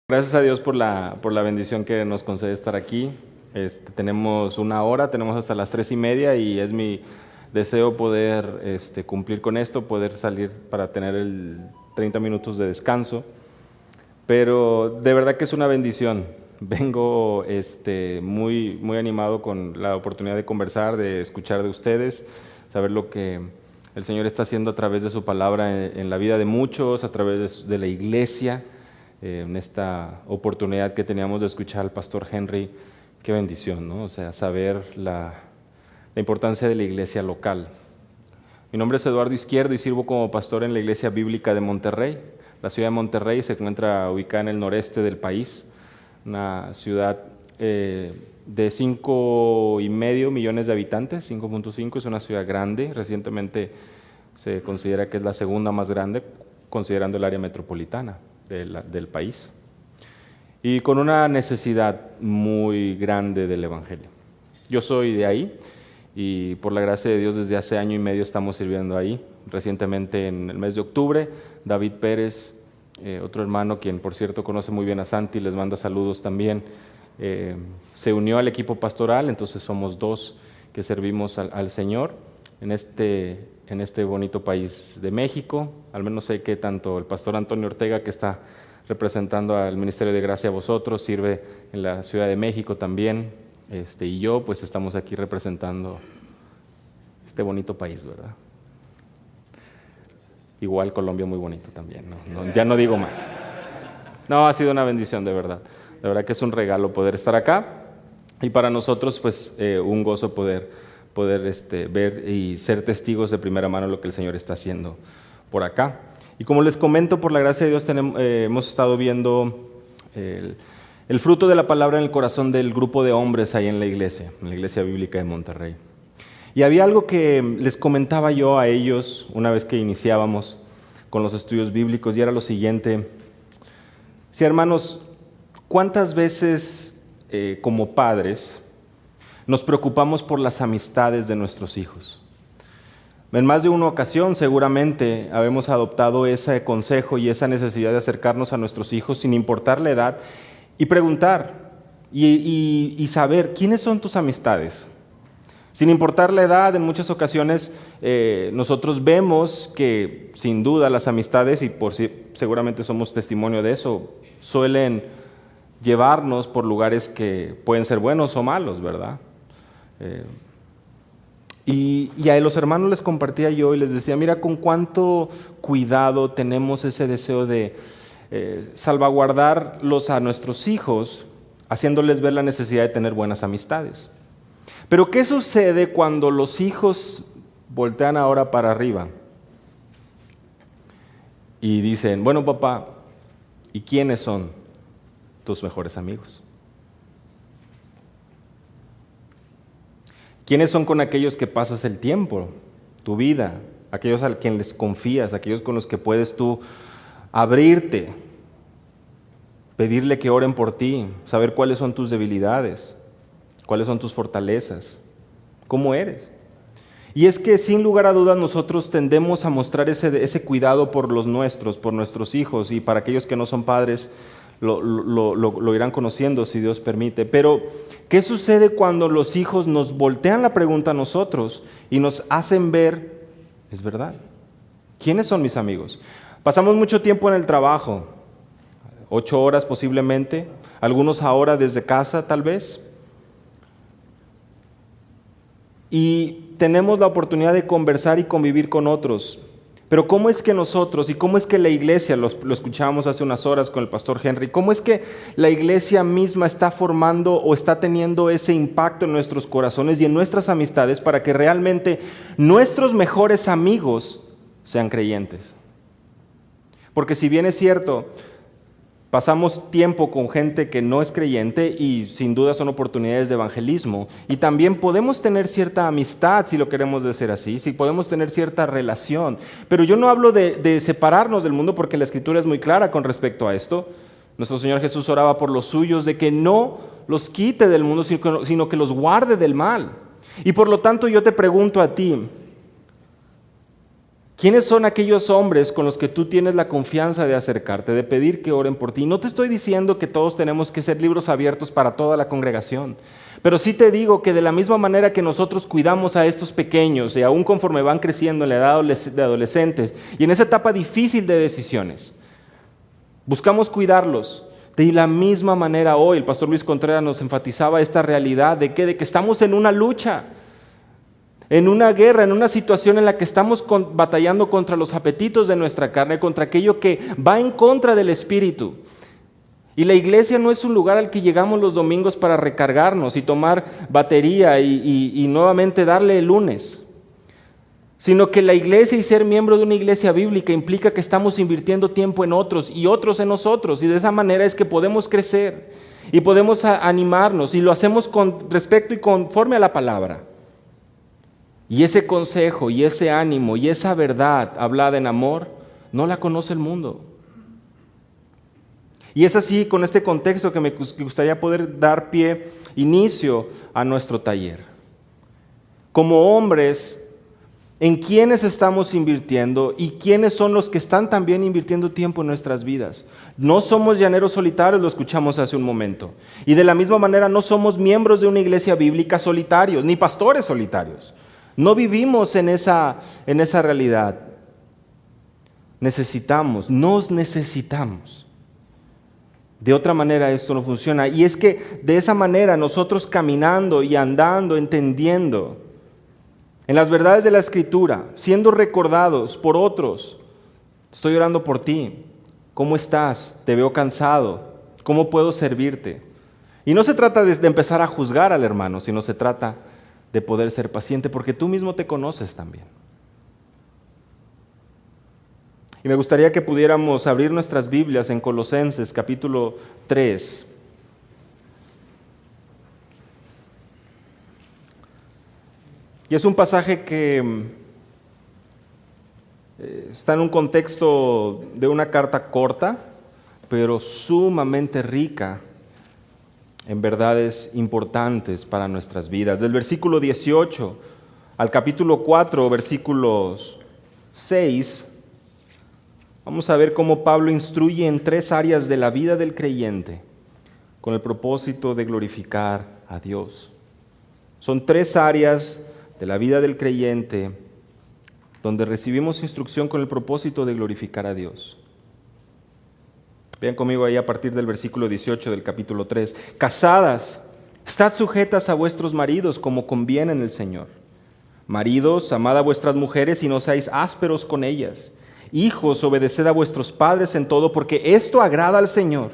Gracias a Dios por la bendición que nos concede estar aquí. Tenemos una hora, tenemos hasta las 3:30 y es mi deseo poder cumplir con esto, poder salir para tener el 30 minutos de descanso. Pero de verdad que es una bendición. Vengo muy, muy animado con la oportunidad de conversar, de escuchar de ustedes, saber lo que el Señor está haciendo a través de su palabra en la vida de muchos, a través de la iglesia. En esta oportunidad que teníamos de escuchar al pastor Henry, qué bendición, ¿no? O sea, saber la importancia de la iglesia local. Mi nombre es Eduardo Izquierdo y sirvo como pastor en la Iglesia Bíblica de Monterrey. La ciudad de Monterrey se encuentra ubicada en el noreste del país, una ciudad de 5.5 millones de habitantes, 5.5, es una ciudad grande. Recientemente se considera que es la segunda más grande, considerando el área metropolitana del país, y con una necesidad muy grande del Evangelio. Yo soy de ahí y por la gracia de Dios desde hace 1.5 años estamos sirviendo ahí. Recientemente en el mes de octubre, David Pérez, otro hermano quien por cierto conoce muy bien a Santi, les manda saludos también, se unió al equipo pastoral. Entonces somos dos que servimos al Señor en este bonito país de México. Al menos sé que tanto el pastor Antonio Ortega, que está representando al Ministerio de Gracia a vosotros, sirve en la Ciudad de México también, y yo pues estamos aquí representando este bonito país, ¿verdad? Igual Colombia muy bonito también, ya no digo más. No, ha sido una bendición de verdad que es un regalo poder estar acá, y para nosotros pues un gozo poder ver y ser testigos de primera mano de lo que el Señor está haciendo por acá. Y como les comento, por la gracia de Dios hemos estado viendo el fruto de la palabra en el corazón del grupo de hombres ahí en la Iglesia Bíblica de Monterrey. Y había algo que les comentaba yo a ellos una vez que iniciábamos con los estudios bíblicos, y era lo siguiente: sí, hermanos, ¿cuántas veces como padres nos preocupamos por las amistades de nuestros hijos? En más de una ocasión seguramente habemos adoptado ese consejo y esa necesidad de acercarnos a nuestros hijos sin importar la edad y preguntar y saber quiénes son tus amistades. Sin importar la edad, en muchas ocasiones nosotros vemos que sin duda las amistades, y seguramente somos testimonio de eso, suelen llevarnos por lugares que pueden ser buenos o malos, ¿verdad? Y a los hermanos les compartía yo y les decía, mira con cuánto cuidado tenemos ese deseo de salvaguardarlos a nuestros hijos, haciéndoles ver la necesidad de tener buenas amistades. Pero ¿qué sucede cuando los hijos voltean ahora para arriba y dicen, bueno papá, ¿y quiénes son tus mejores amigos? ¿Quiénes son con aquellos que pasas el tiempo, tu vida, aquellos a quienes les confías, aquellos con los que puedes tú abrirte, pedirle que oren por ti, saber cuáles son tus debilidades, cuáles son tus fortalezas, cómo eres? Y es que sin lugar a dudas nosotros tendemos a mostrar ese cuidado por nuestros hijos, y para aquellos que no son padres lo irán conociendo si Dios permite. Pero ¿qué sucede cuando los hijos nos voltean la pregunta a nosotros y nos hacen ver, es verdad, ¿quiénes son mis amigos? Pasamos mucho tiempo en el trabajo, 8 horas posiblemente, algunos ahora desde casa tal vez, y tenemos la oportunidad de conversar y convivir con otros. Pero ¿cómo es que nosotros, y cómo es que la iglesia, lo escuchábamos hace unas horas con el pastor Henry, cómo es que la iglesia misma está formando o está teniendo ese impacto en nuestros corazones y en nuestras amistades para que realmente nuestros mejores amigos sean creyentes? Porque si bien es cierto, pasamos tiempo con gente que no es creyente y sin duda son oportunidades de evangelismo, y también podemos tener cierta amistad, si lo queremos decir así, si podemos tener cierta relación, pero yo no hablo de separarnos del mundo, porque la Escritura es muy clara con respecto a esto. Nuestro Señor Jesús oraba por los suyos de que no los quite del mundo, sino que los guarde del mal. Y por lo tanto yo te pregunto a ti, ¿Quiénes son aquellos hombres con los que tú tienes la confianza de acercarte, de pedir que oren por ti? No te estoy diciendo que todos tenemos que ser libros abiertos para toda la congregación, pero sí te digo que de la misma manera que nosotros cuidamos a estos pequeños y aún conforme van creciendo en la edad de adolescentes y en esa etapa difícil de decisiones, buscamos cuidarlos. De la misma manera hoy el pastor Luis Contreras nos enfatizaba esta realidad de que estamos en una lucha, en una guerra, en una situación en la que estamos batallando contra los apetitos de nuestra carne, contra aquello que va en contra del Espíritu. Y la iglesia no es un lugar al que llegamos los domingos para recargarnos y tomar batería y nuevamente darle el lunes, sino que la iglesia y ser miembro de una iglesia bíblica implica que estamos invirtiendo tiempo en otros y otros en nosotros, y de esa manera es que podemos crecer y podemos animarnos, y lo hacemos con respecto y conforme a la palabra. Y ese consejo y ese ánimo y esa verdad hablada en amor no la conoce el mundo. Y es así con este contexto que me gustaría poder dar inicio a nuestro taller. Como hombres, ¿en quiénes estamos invirtiendo y quiénes son los que están también invirtiendo tiempo en nuestras vidas? No somos llaneros solitarios, lo escuchamos hace un momento. Y de la misma manera no somos miembros de una iglesia bíblica solitarios, ni pastores solitarios. No vivimos en esa realidad. Nos necesitamos. De otra manera esto no funciona. Y es que de esa manera nosotros caminando y andando, entendiendo en las verdades de la Escritura, siendo recordados por otros, estoy orando por ti. ¿Cómo estás? Te veo cansado. ¿Cómo puedo servirte? Y no se trata de empezar a juzgar al hermano, sino se trata de poder ser paciente, porque tú mismo te conoces también. Y me gustaría que pudiéramos abrir nuestras Biblias en Colosenses capítulo 3. Y es un pasaje que está en un contexto de una carta corta, pero sumamente rica en verdades importantes para nuestras vidas. Del versículo 18 al capítulo 4, versículos 6, vamos a ver cómo Pablo instruye en 3 áreas de la vida del creyente con el propósito de glorificar a Dios. Son 3 áreas de la vida del creyente donde recibimos instrucción con el propósito de glorificar a Dios. Vean conmigo ahí a partir del versículo 18 del capítulo 3. Casadas, estad sujetas a vuestros maridos como conviene en el Señor. Maridos, amad a vuestras mujeres y no seáis ásperos con ellas. Hijos, obedeced a vuestros padres en todo, porque esto agrada al Señor.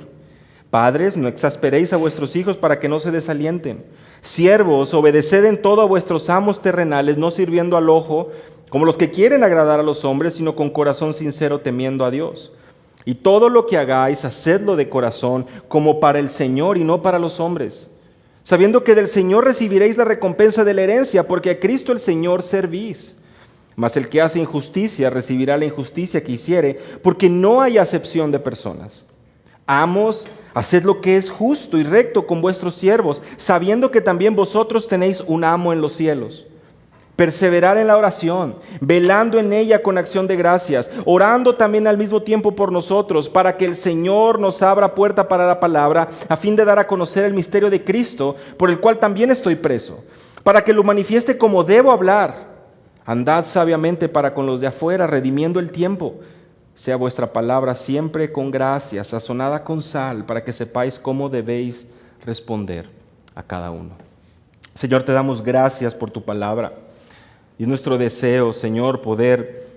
Padres, no exasperéis a vuestros hijos para que no se desalienten. Siervos, obedeced en todo a vuestros amos terrenales, no sirviendo al ojo, como los que quieren agradar a los hombres, sino con corazón sincero, temiendo a Dios. Y todo lo que hagáis, hacedlo de corazón, como para el Señor y no para los hombres, sabiendo que del Señor recibiréis la recompensa de la herencia, porque a Cristo el Señor servís. Mas el que hace injusticia recibirá la injusticia que hiciere, porque no hay acepción de personas. Amos, haced lo que es justo y recto con vuestros siervos, sabiendo que también vosotros tenéis un amo en los cielos. Perseverar en la oración, velando en ella con acción de gracias, orando también al mismo tiempo por nosotros, para que el Señor nos abra puerta para la palabra, a fin de dar a conocer el misterio de Cristo, por el cual también estoy preso, para que lo manifieste como debo hablar. Andad sabiamente para con los de afuera, redimiendo el tiempo. Sea vuestra palabra siempre con gracia, sazonada con sal, para que sepáis cómo debéis responder a cada uno. Señor, te damos gracias por tu palabra. Y es nuestro deseo, Señor, poder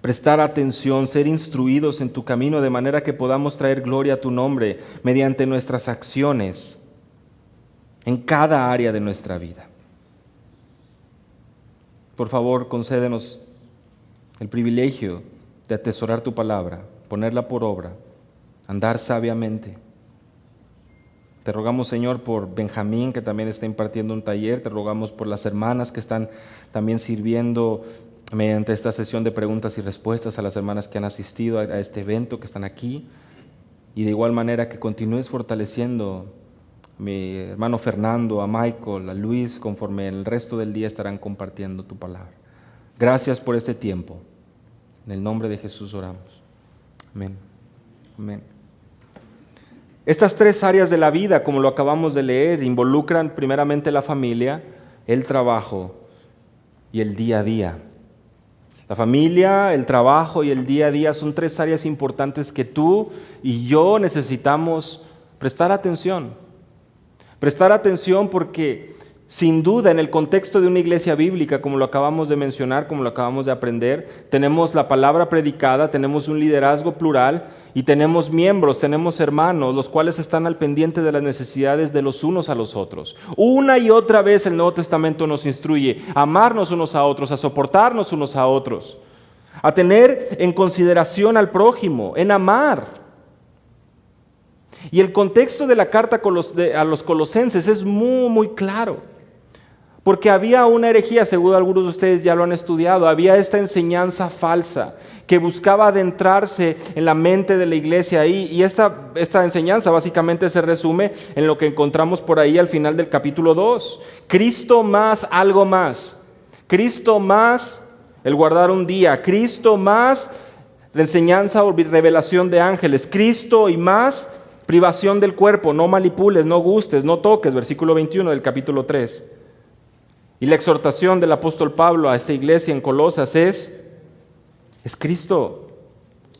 prestar atención, ser instruidos en tu camino, de manera que podamos traer gloria a tu nombre mediante nuestras acciones en cada área de nuestra vida. Por favor, concédenos el privilegio de atesorar tu palabra, ponerla por obra, andar sabiamente. Te rogamos, Señor, por Benjamín, que también está impartiendo un taller. Te rogamos por las hermanas que están también sirviendo mediante esta sesión de preguntas y respuestas, a las hermanas que han asistido a este evento, que están aquí. Y de igual manera que continúes fortaleciendo a mi hermano Fernando, a Michael, a Luis, conforme el resto del día estarán compartiendo tu palabra. Gracias por este tiempo. En el nombre de Jesús oramos. Amén. Amén. Estas tres áreas de la vida, como lo acabamos de leer, involucran primeramente la familia, el trabajo y el día a día. La familia, el trabajo y el día a día son tres áreas importantes que tú y yo necesitamos prestar atención. Prestar atención porque sin duda en el contexto de una iglesia bíblica, como lo acabamos de mencionar, como lo acabamos de aprender, tenemos la palabra predicada, tenemos un liderazgo plural y tenemos miembros, tenemos hermanos, los cuales están al pendiente de las necesidades de los unos a los otros. Una y otra vez el Nuevo Testamento nos instruye a amarnos unos a otros, a soportarnos unos a otros, a tener en consideración al prójimo, en amar. Y el contexto de la carta a los colosenses es muy claro. Porque había una herejía, seguro algunos de ustedes ya lo han estudiado, había esta enseñanza falsa que buscaba adentrarse en la mente de la iglesia ahí, y esta enseñanza básicamente se resume en lo que encontramos por ahí al final del capítulo 2. Cristo más algo más. Cristo más el guardar un día. Cristo más la enseñanza o revelación de ángeles. Cristo y más privación del cuerpo. No manipules, no gustes, no toques. Versículo 21 del capítulo 3. Y la exhortación del apóstol Pablo a esta iglesia en Colosas es Cristo.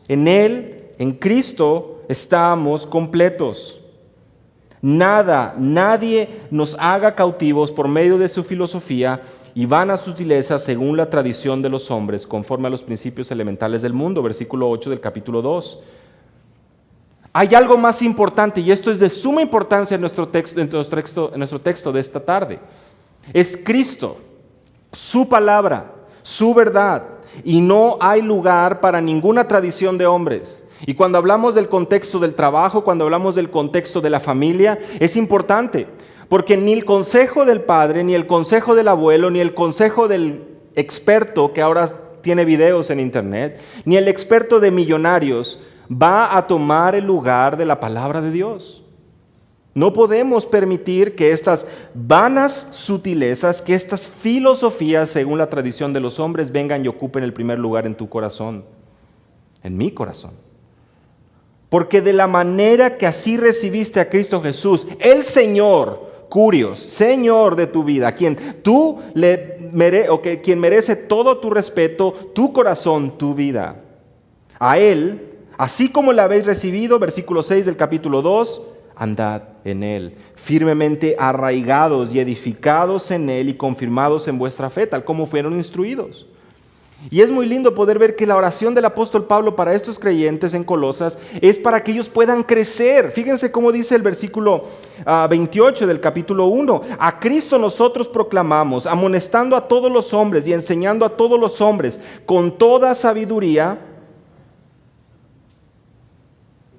En Él, en Cristo, estamos completos. Nadie nos haga cautivos por medio de su filosofía y vanas sutilezas según la tradición de los hombres, conforme a los principios elementales del mundo. Versículo 8 del capítulo 2. Hay algo más importante, y esto es de suma importancia en nuestro texto de esta tarde. Es Cristo, su palabra, su verdad, y no hay lugar para ninguna tradición de hombres. Y cuando hablamos del contexto del trabajo, cuando hablamos del contexto de la familia, es importante, porque ni el consejo del padre, ni el consejo del abuelo, ni el consejo del experto que ahora tiene videos en internet, ni el experto de millonarios va a tomar el lugar de la palabra de Dios. No podemos permitir que estas vanas sutilezas, que estas filosofías, según la tradición de los hombres, vengan y ocupen el primer lugar en tu corazón, en mi corazón. Porque de la manera que así recibiste a Cristo Jesús, el Señor, Curios, Señor de tu vida, quien merece todo tu respeto, tu corazón, tu vida. A Él, así como la habéis recibido, versículo 6 del capítulo 2, andad en Él, firmemente arraigados y edificados en Él y confirmados en vuestra fe, tal como fueron instruidos. Y es muy lindo poder ver que la oración del apóstol Pablo para estos creyentes en Colosas es para que ellos puedan crecer. Fíjense cómo dice el versículo 28 del capítulo 1. A Cristo nosotros proclamamos, amonestando a todos los hombres y enseñando a todos los hombres con toda sabiduría,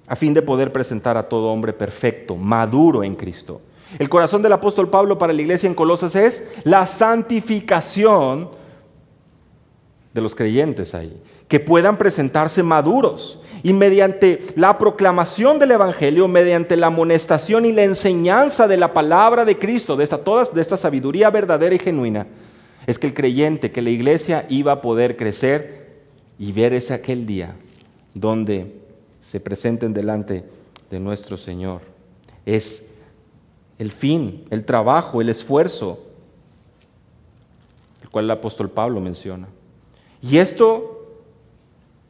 a fin de poder presentar a todo hombre perfecto, maduro en Cristo. El corazón del apóstol Pablo para la iglesia en Colosas es la santificación de los creyentes ahí, que puedan presentarse maduros y mediante la proclamación del evangelio, mediante la amonestación y la enseñanza de la palabra de Cristo, de esta sabiduría verdadera y genuina, es que el creyente, que la iglesia iba a poder crecer y ver ese aquel día donde se presenten delante de nuestro Señor. Es el fin, el trabajo, el esfuerzo, el cual el apóstol Pablo menciona. Y esto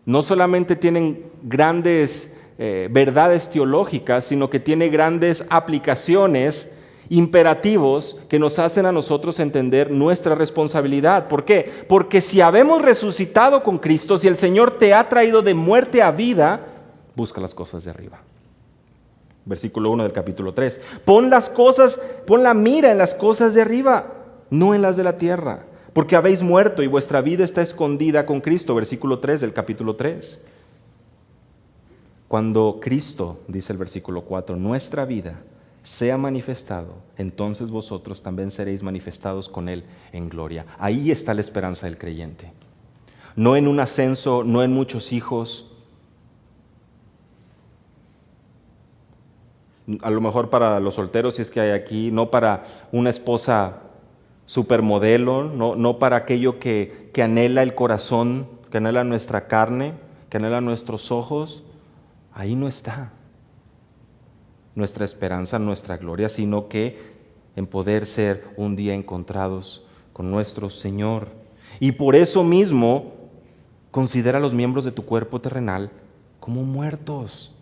no solamente tiene grandes verdades teológicas, sino que tiene grandes aplicaciones, imperativos que nos hacen a nosotros entender nuestra responsabilidad. ¿Por qué? Porque si habemos resucitado con Cristo, si el Señor te ha traído de muerte a vida, busca las cosas de arriba. Versículo 1 del capítulo 3. Pon la mira en las cosas de arriba, no en las de la tierra, porque habéis muerto y vuestra vida está escondida con Cristo. Versículo 3 del capítulo 3. Cuando Cristo, dice el versículo 4, nuestra vida sea manifestado, entonces vosotros también seréis manifestados con Él en gloria. Ahí está la esperanza del creyente. No en un ascenso, no en muchos hijos. A lo mejor para los solteros, si es que hay aquí, no para una esposa supermodelo, no para aquello que anhela el corazón, que anhela nuestra carne, que anhela nuestros ojos. Ahí no está nuestra esperanza, nuestra gloria, sino que en poder ser un día encontrados con nuestro Señor. Y por eso mismo, considera a los miembros de tu cuerpo terrenal como muertos.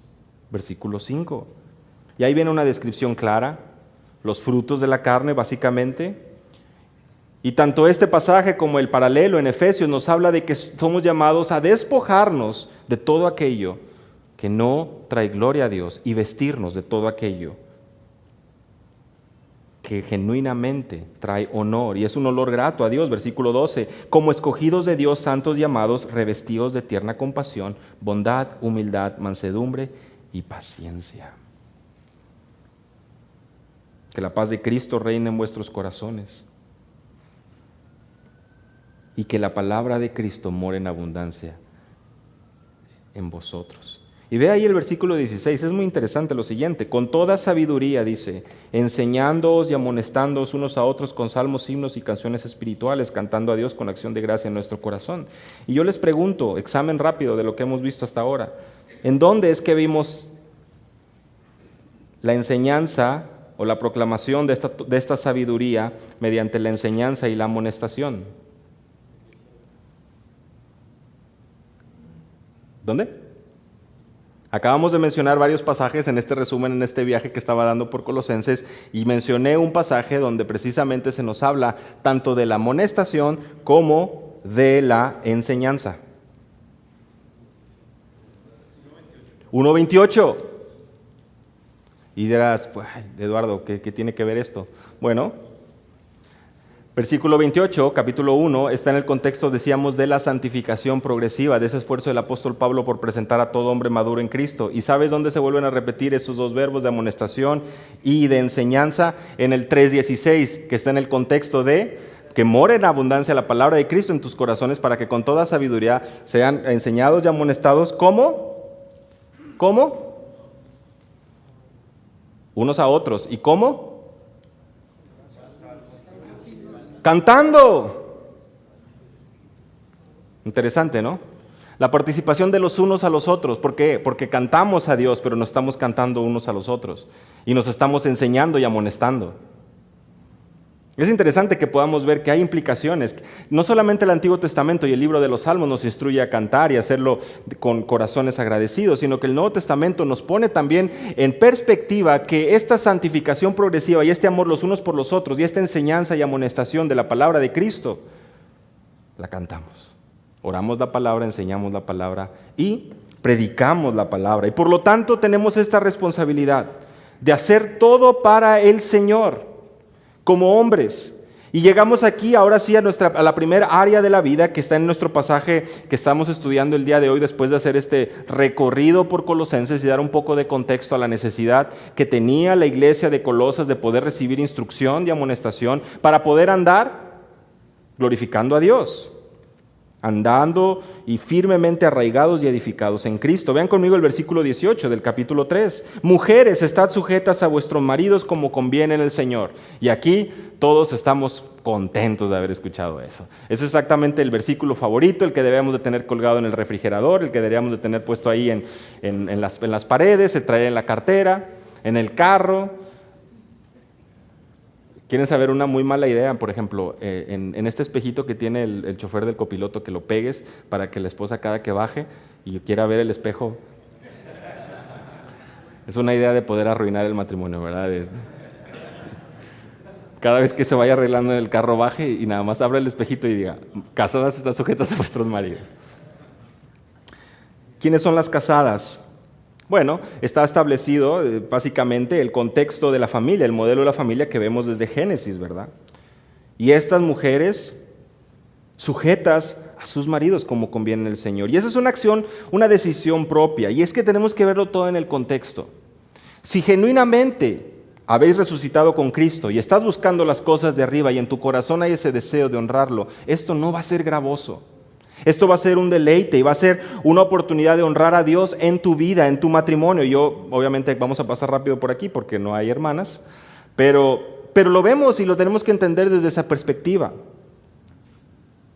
Versículo 5. Y ahí viene una descripción clara, los frutos de la carne básicamente. Y tanto este pasaje como el paralelo en Efesios nos habla de que somos llamados a despojarnos de todo aquello que no trae gloria a Dios y vestirnos de todo aquello que genuinamente trae honor, y es un olor grato a Dios. Versículo 12, como escogidos de Dios, santos y amados, revestidos de tierna compasión, bondad, humildad, mansedumbre y paciencia. Que la paz de Cristo reine en vuestros corazones y que la palabra de Cristo more en abundancia en vosotros. Y ve ahí el versículo 16, es muy interesante lo siguiente: con toda sabiduría, dice, enseñándoos y amonestándoos unos a otros con salmos, himnos y canciones espirituales, cantando a Dios con acción de gracia en nuestro corazón. Y yo les pregunto, examen rápido de lo que hemos visto hasta ahora, ¿en dónde es que vimos la enseñanza o la proclamación de esta sabiduría mediante la enseñanza y la amonestación? ¿Dónde? Acabamos de mencionar varios pasajes en este resumen, en este viaje que estaba dando por Colosenses, y mencioné un pasaje donde precisamente se nos habla tanto de la amonestación como de la enseñanza. 1:28. Y dirás, pues, Eduardo, ¿qué tiene que ver esto? Bueno, versículo 28, capítulo 1, está en el contexto, decíamos, de la santificación progresiva, de ese esfuerzo del apóstol Pablo por presentar a todo hombre maduro en Cristo. ¿Y sabes dónde se vuelven a repetir esos dos verbos de amonestación y de enseñanza? En el 3:16, que está en el contexto de que more en abundancia la palabra de Cristo en tus corazones para que con toda sabiduría sean enseñados y amonestados. ¿Cómo? Unos a otros. ¿Y cómo? Cantando. Interesante, ¿no? La participación de los unos a los otros. ¿Por qué? Porque cantamos a Dios, pero nos estamos cantando unos a los otros. Y nos estamos enseñando y amonestando. Es interesante que podamos ver que hay implicaciones. No solamente el Antiguo Testamento y el libro de los Salmos nos instruye a cantar y hacerlo con corazones agradecidos, sino que el Nuevo Testamento nos pone también en perspectiva que esta santificación progresiva y este amor los unos por los otros y esta enseñanza y amonestación de la palabra de Cristo, la cantamos. Oramos la palabra, enseñamos la palabra y predicamos la palabra. Y por lo tanto tenemos esta responsabilidad de hacer todo para el Señor. Como hombres. Y llegamos aquí ahora sí a la primera área de la vida que está en nuestro pasaje que estamos estudiando el día de hoy, después de hacer este recorrido por Colosenses y dar un poco de contexto a la necesidad que tenía la iglesia de Colosas de poder recibir instrucción y amonestación para poder andar glorificando a Dios, andando y firmemente arraigados y edificados en Cristo. Vean conmigo el versículo 18 del capítulo 3. Mujeres, estad sujetas a vuestros maridos como conviene en el Señor. Y aquí todos estamos contentos de haber escuchado eso. Es exactamente el versículo favorito, el que debemos de tener colgado en el refrigerador, el que deberíamos de tener puesto ahí en las paredes, se trae en la cartera, en el carro. ¿Quieren saber una muy mala idea? Por ejemplo, en este espejito que tiene el chofer del copiloto, que lo pegues para que la esposa cada que baje y quiera ver el espejo. Es una idea de poder arruinar el matrimonio, ¿verdad? Cada vez que se vaya arreglando en el carro, baje y nada más abra el espejito y diga, casadas están sujetas a vuestros maridos. ¿Quiénes son las casadas? Bueno, está establecido básicamente el contexto de la familia, el modelo de la familia que vemos desde Génesis, ¿verdad? Y estas mujeres sujetas a sus maridos como conviene el Señor. Y esa es una acción, una decisión propia. Y es que tenemos que verlo todo en el contexto. Si genuinamente habéis resucitado con Cristo y estás buscando las cosas de arriba y en tu corazón hay ese deseo de honrarlo, esto no va a ser gravoso. Esto va a ser un deleite y va a ser una oportunidad de honrar a Dios en tu vida, en tu matrimonio. Yo, obviamente, vamos a pasar rápido por aquí porque no hay hermanas, pero pero lo vemos y lo tenemos que entender desde esa perspectiva.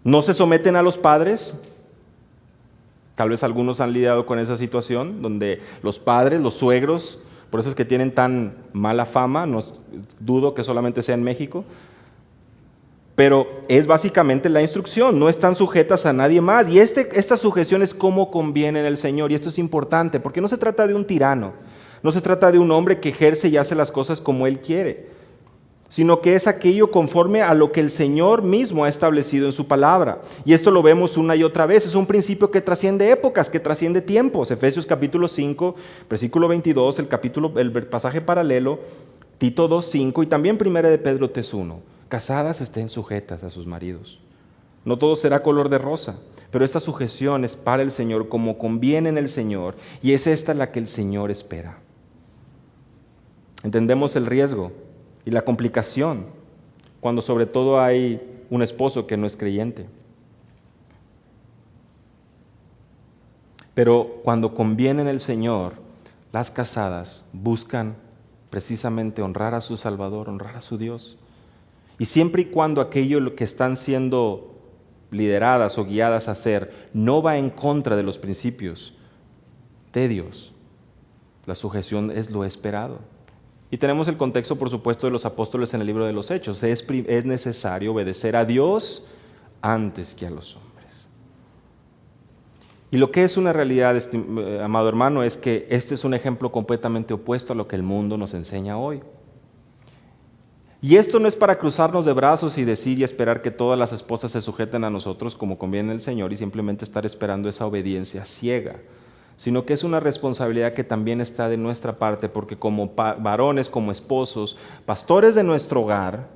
No se someten a los padres. Tal vez algunos han lidiado con esa situación donde los padres, los suegros, por eso es que tienen tan mala fama, no dudo que solamente sea en México, pero es básicamente la instrucción, no están sujetas a nadie más. Y esta sujeción es como conviene en el Señor, y esto es importante, porque no se trata de un tirano, no se trata de un hombre que ejerce y hace las cosas como él quiere, sino que es aquello conforme a lo que el Señor mismo ha establecido en su palabra. Y esto lo vemos una y otra vez, es un principio que trasciende épocas, que trasciende tiempos. Efesios capítulo 5, versículo 22, el pasaje paralelo, Tito 2:5 y también 1 de Pedro 3:1. Casadas estén sujetas a sus maridos. No todo será color de rosa, pero esta sujeción es para el Señor como conviene en el Señor, y es esta la que el Señor espera. Entendemos el riesgo y la complicación cuando sobre todo hay un esposo que no es creyente. Pero cuando conviene en el Señor, las casadas buscan precisamente honrar a su Salvador, honrar a su Dios. Y siempre y cuando aquello que están siendo lideradas o guiadas a hacer no va en contra de los principios de Dios, la sujeción es lo esperado. Y tenemos el contexto, por supuesto, de los apóstoles en el libro de los Hechos. Es necesario obedecer a Dios antes que a los hombres. Y lo que es una realidad, amado hermano, es que este es un ejemplo completamente opuesto a lo que el mundo nos enseña hoy. Y esto no es para cruzarnos de brazos y decir y esperar que todas las esposas se sujeten a nosotros como conviene el Señor y simplemente estar esperando esa obediencia ciega, sino que es una responsabilidad que también está de nuestra parte, porque como varones, como esposos, pastores de nuestro hogar,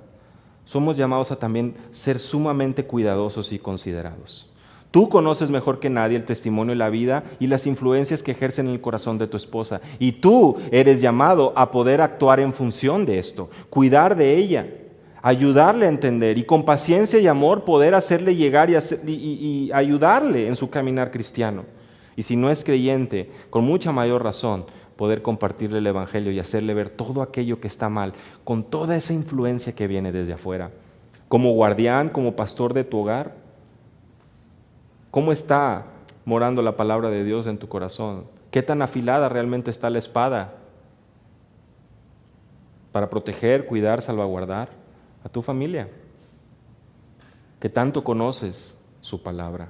somos llamados a también ser sumamente cuidadosos y considerados. Tú conoces mejor que nadie el testimonio y la vida y las influencias que ejercen en el corazón de tu esposa, y tú eres llamado a poder actuar en función de esto, cuidar de ella, ayudarle a entender y con paciencia y amor poder hacerle llegar y ayudarle en su caminar cristiano. Y si no es creyente, con mucha mayor razón, poder compartirle el Evangelio y hacerle ver todo aquello que está mal, con toda esa influencia que viene desde afuera. Como guardián, como pastor de tu hogar, ¿cómo está morando la palabra de Dios en tu corazón? ¿Qué tan afilada realmente está la espada para proteger, cuidar, salvaguardar a tu familia? ¿Qué tanto conoces su palabra?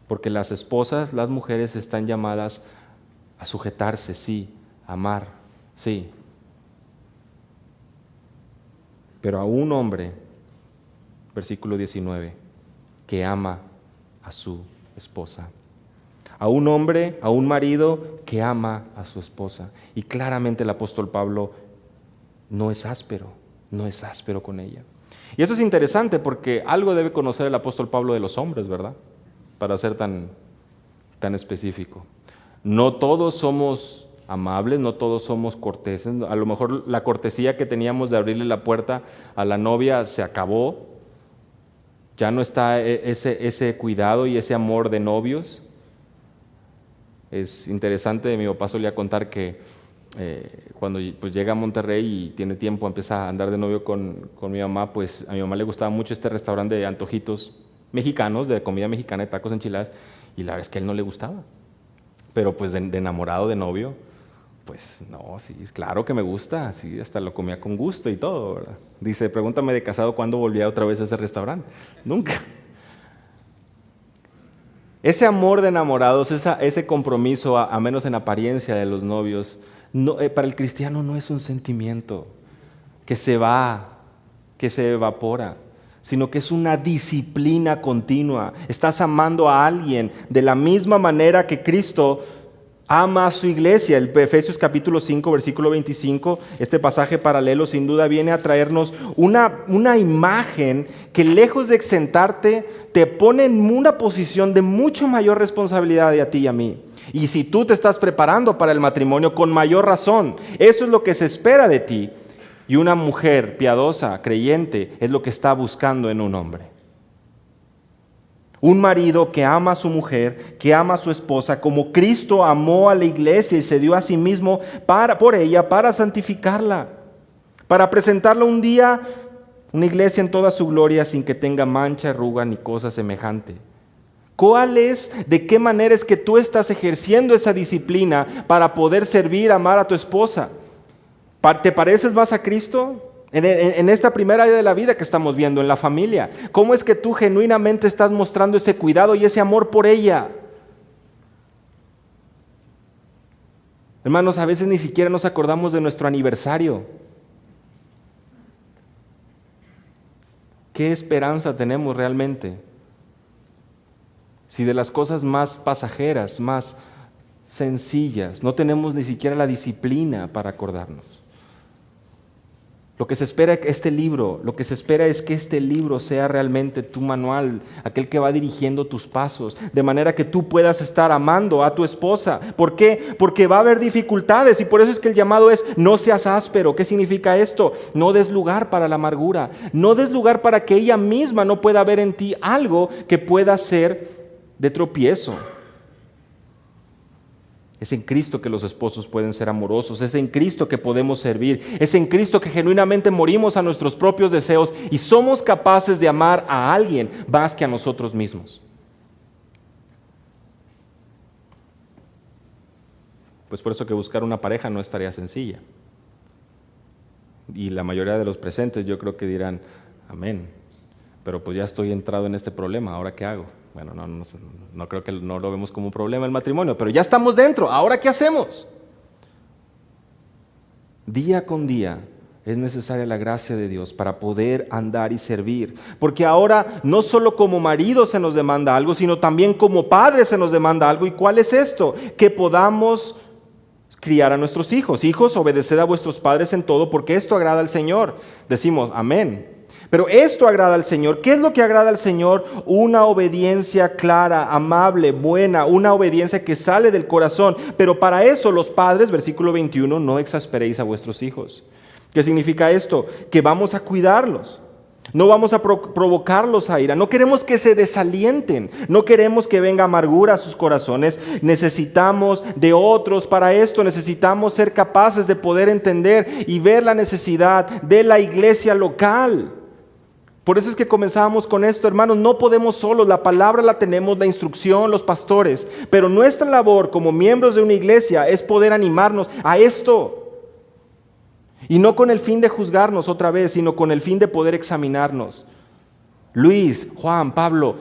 Porque las esposas, las mujeres están llamadas a sujetarse, sí, a amar, sí. Pero a un hombre, versículo 19, que ama a su esposa. A un hombre, a un marido que ama a su esposa. Y claramente el apóstol Pablo no es áspero con ella. Y eso es interesante porque algo debe conocer el apóstol Pablo de los hombres, ¿verdad? Para ser tan específico. No todos somos amables, no todos somos corteses. A lo mejor la cortesía que teníamos de abrirle la puerta a la novia se acabó. Ya no está ese cuidado y ese amor de novios. Es interesante, mi papá solía contar que cuando pues, llega a Monterrey y tiene tiempo, empieza a andar de novio con mi mamá, pues a mi mamá le gustaba mucho este restaurante de antojitos mexicanos, de comida mexicana, de tacos, enchiladas, y la verdad es que a él no le gustaba. Pero pues de enamorado, de novio, pues no, sí, claro que me gusta, sí, hasta lo comía con gusto y todo, ¿verdad? Dice, pregúntame de casado cuándo volvía otra vez a ese restaurante. Nunca. Ese amor de enamorados, ese compromiso, a menos en apariencia de los novios, no, para el cristiano no es un sentimiento que se va, que se evapora, sino que es una disciplina continua. Estás amando a alguien de la misma manera que Cristo ama a su iglesia. El Efesios capítulo 5, versículo 25, este pasaje paralelo sin duda viene a traernos una imagen que lejos de exentarte, te pone en una posición de mucho mayor responsabilidad de a ti y a mí. Y si tú te estás preparando para el matrimonio, con mayor razón, eso es lo que se espera de ti. Y una mujer piadosa, creyente, es lo que está buscando en un hombre. Un marido que ama a su mujer, que ama a su esposa, como Cristo amó a la iglesia y se dio a sí mismo por ella, para santificarla, para presentarlo un día, una iglesia en toda su gloria, sin que tenga mancha, arruga ni cosa semejante. ¿Cuál es, de qué manera es que tú estás ejerciendo esa disciplina para poder servir, amar a tu esposa? ¿Te pareces más a Cristo? En esta primera área de la vida que estamos viendo, en la familia, ¿cómo es que tú genuinamente estás mostrando ese cuidado y ese amor por ella? Hermanos, a veces ni siquiera nos acordamos de nuestro aniversario. ¿Qué esperanza tenemos realmente? Si de las cosas más pasajeras, más sencillas, no tenemos ni siquiera la disciplina para acordarnos. Lo que se espera es que este libro sea realmente tu manual, aquel que va dirigiendo tus pasos, de manera que tú puedas estar amando a tu esposa. ¿Por qué? Porque va a haber dificultades y por eso es que el llamado es: no seas áspero. ¿Qué significa esto? No des lugar para la amargura, no des lugar para que ella misma no pueda ver en ti algo que pueda ser de tropiezo. Es en Cristo que los esposos pueden ser amorosos, es en Cristo que podemos servir, es en Cristo que genuinamente morimos a nuestros propios deseos y somos capaces de amar a alguien más que a nosotros mismos. Pues por eso que buscar una pareja no es tarea sencilla. Y la mayoría de los presentes yo creo que dirán: amén, pero pues ya estoy entrado en este problema, ¿ahora qué hago? Bueno, no creo que no lo vemos como un problema el matrimonio, pero ya estamos dentro, ¿ahora qué hacemos? Día con día es necesaria la gracia de Dios para poder andar y servir, porque ahora no solo como marido se nos demanda algo, sino también como padre se nos demanda algo. ¿Y cuál es esto? Que podamos criar a nuestros hijos. Hijos, obedeced a vuestros padres en todo, porque esto agrada al Señor. Decimos amén. Pero esto agrada al Señor. ¿Qué es lo que agrada al Señor? Una obediencia clara, amable, buena, una obediencia que sale del corazón. Pero para eso los padres, versículo 21, no exasperéis a vuestros hijos. ¿Qué significa esto? Que vamos a cuidarlos. No vamos a provocarlos a ira. No queremos que se desalienten. No queremos que venga amargura a sus corazones. Necesitamos de otros para esto. Necesitamos ser capaces de poder entender y ver la necesidad de la iglesia local. Por eso es que comenzábamos con esto, hermanos. No podemos solos, la palabra la tenemos, la instrucción, los pastores, pero nuestra labor como miembros de una iglesia es poder animarnos a esto, y no con el fin de juzgarnos otra vez, sino con el fin de poder examinarnos. Luis, Juan, Pablo,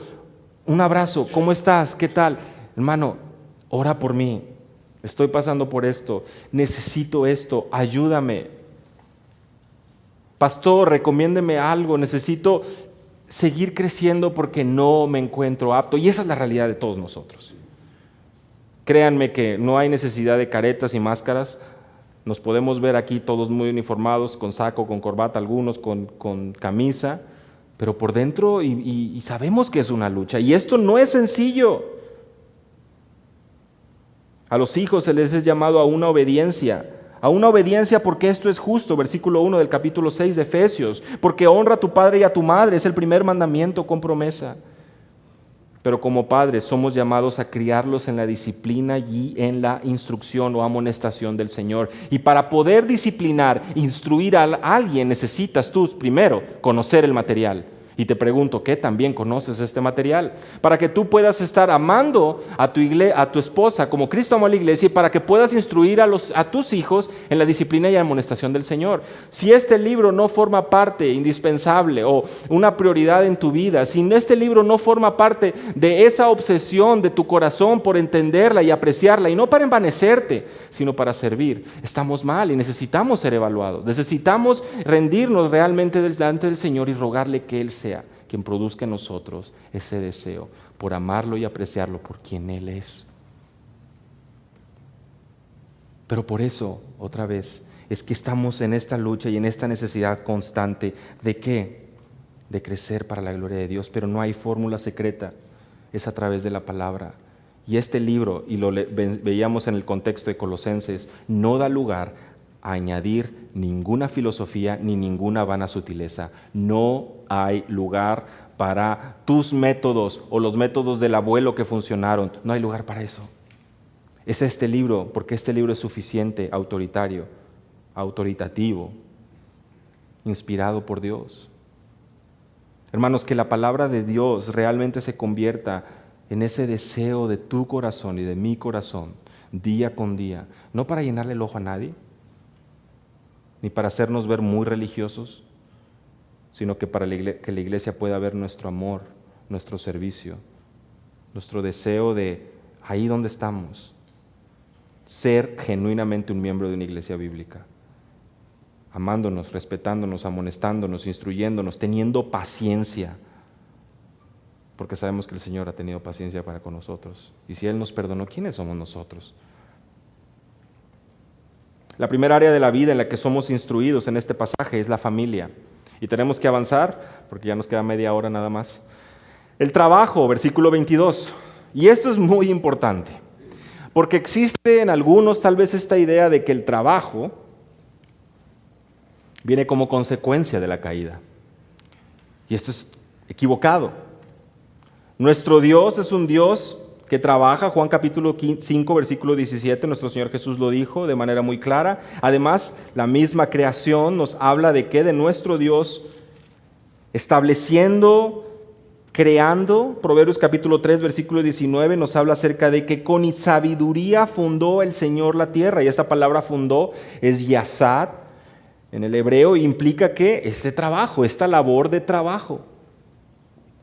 un abrazo, ¿cómo estás? ¿Qué tal? Hermano, ora por mí, estoy pasando por esto, necesito esto, ayúdame. Pastor, recomiéndeme algo, necesito seguir creciendo porque no me encuentro apto. Y esa es la realidad de todos nosotros. Créanme que no hay necesidad de caretas y máscaras. Nos podemos ver aquí todos muy uniformados, con saco, con corbata, algunos con camisa, pero por dentro y sabemos que es una lucha. Y esto no es sencillo. A los hijos se les es llamado a una obediencia porque esto es justo, versículo 1 del capítulo 6 de Efesios, porque honra a tu padre y a tu madre, es el primer mandamiento con promesa. Pero como padres somos llamados a criarlos en la disciplina y en la instrucción o amonestación del Señor. Y para poder disciplinar, instruir a alguien, necesitas tú primero conocer el material. Y te pregunto, ¿qué también conoces este material? Para que tú puedas estar amando a tu esposa como Cristo amó a la iglesia y para que puedas instruir a tus hijos en la disciplina y amonestación del Señor. Si este libro no forma parte indispensable o una prioridad en tu vida, si este libro no forma parte de esa obsesión de tu corazón por entenderla y apreciarla, y no para envanecerte, sino para servir, estamos mal y necesitamos ser evaluados. Necesitamos rendirnos realmente delante del Señor y rogarle que Él sea quien produzca en nosotros ese deseo por amarlo y apreciarlo por quien Él es. Pero por eso, otra vez, es que estamos en esta lucha y en esta necesidad constante de ¿qué? De crecer para la gloria de Dios, pero no hay fórmula secreta, es a través de la palabra. Y este libro, y lo veíamos en el contexto de Colosenses, no da lugar a añadir ninguna filosofía ni ninguna vana sutileza. No hay lugar para tus métodos o los métodos del abuelo que funcionaron. No hay lugar para eso. Es este libro, porque este libro es suficiente, autoritativo. inspirado por Dios. Hermanos, que la palabra de Dios realmente se convierta en ese deseo de tu corazón y de mi corazón, día con día, no para llenarle el ojo a nadie, ni para hacernos ver muy religiosos, sino que para que la iglesia pueda ver nuestro amor, nuestro servicio, nuestro deseo de, ahí donde estamos, ser genuinamente un miembro de una iglesia bíblica, amándonos, respetándonos, amonestándonos, instruyéndonos, teniendo paciencia, porque sabemos que el Señor ha tenido paciencia para con nosotros. Y si Él nos perdonó, ¿quiénes somos nosotros? La primera área de la vida en la que somos instruidos en este pasaje es la familia. Y tenemos que avanzar, porque ya nos queda media hora nada más. El trabajo, versículo 22. Y esto es muy importante, porque existe en algunos tal vez esta idea de que el trabajo viene como consecuencia de la caída. Y esto es equivocado. Nuestro Dios es un Dios que trabaja. Juan capítulo 5, versículo 17, nuestro Señor Jesús lo dijo de manera muy clara. Además, la misma creación nos habla de que de nuestro Dios estableciendo, creando. Proverbios capítulo 3, versículo 19 nos habla acerca de que con sabiduría fundó el Señor la tierra. Y esta palabra fundó es yasad en el hebreo, implica que este trabajo, esta labor de trabajo.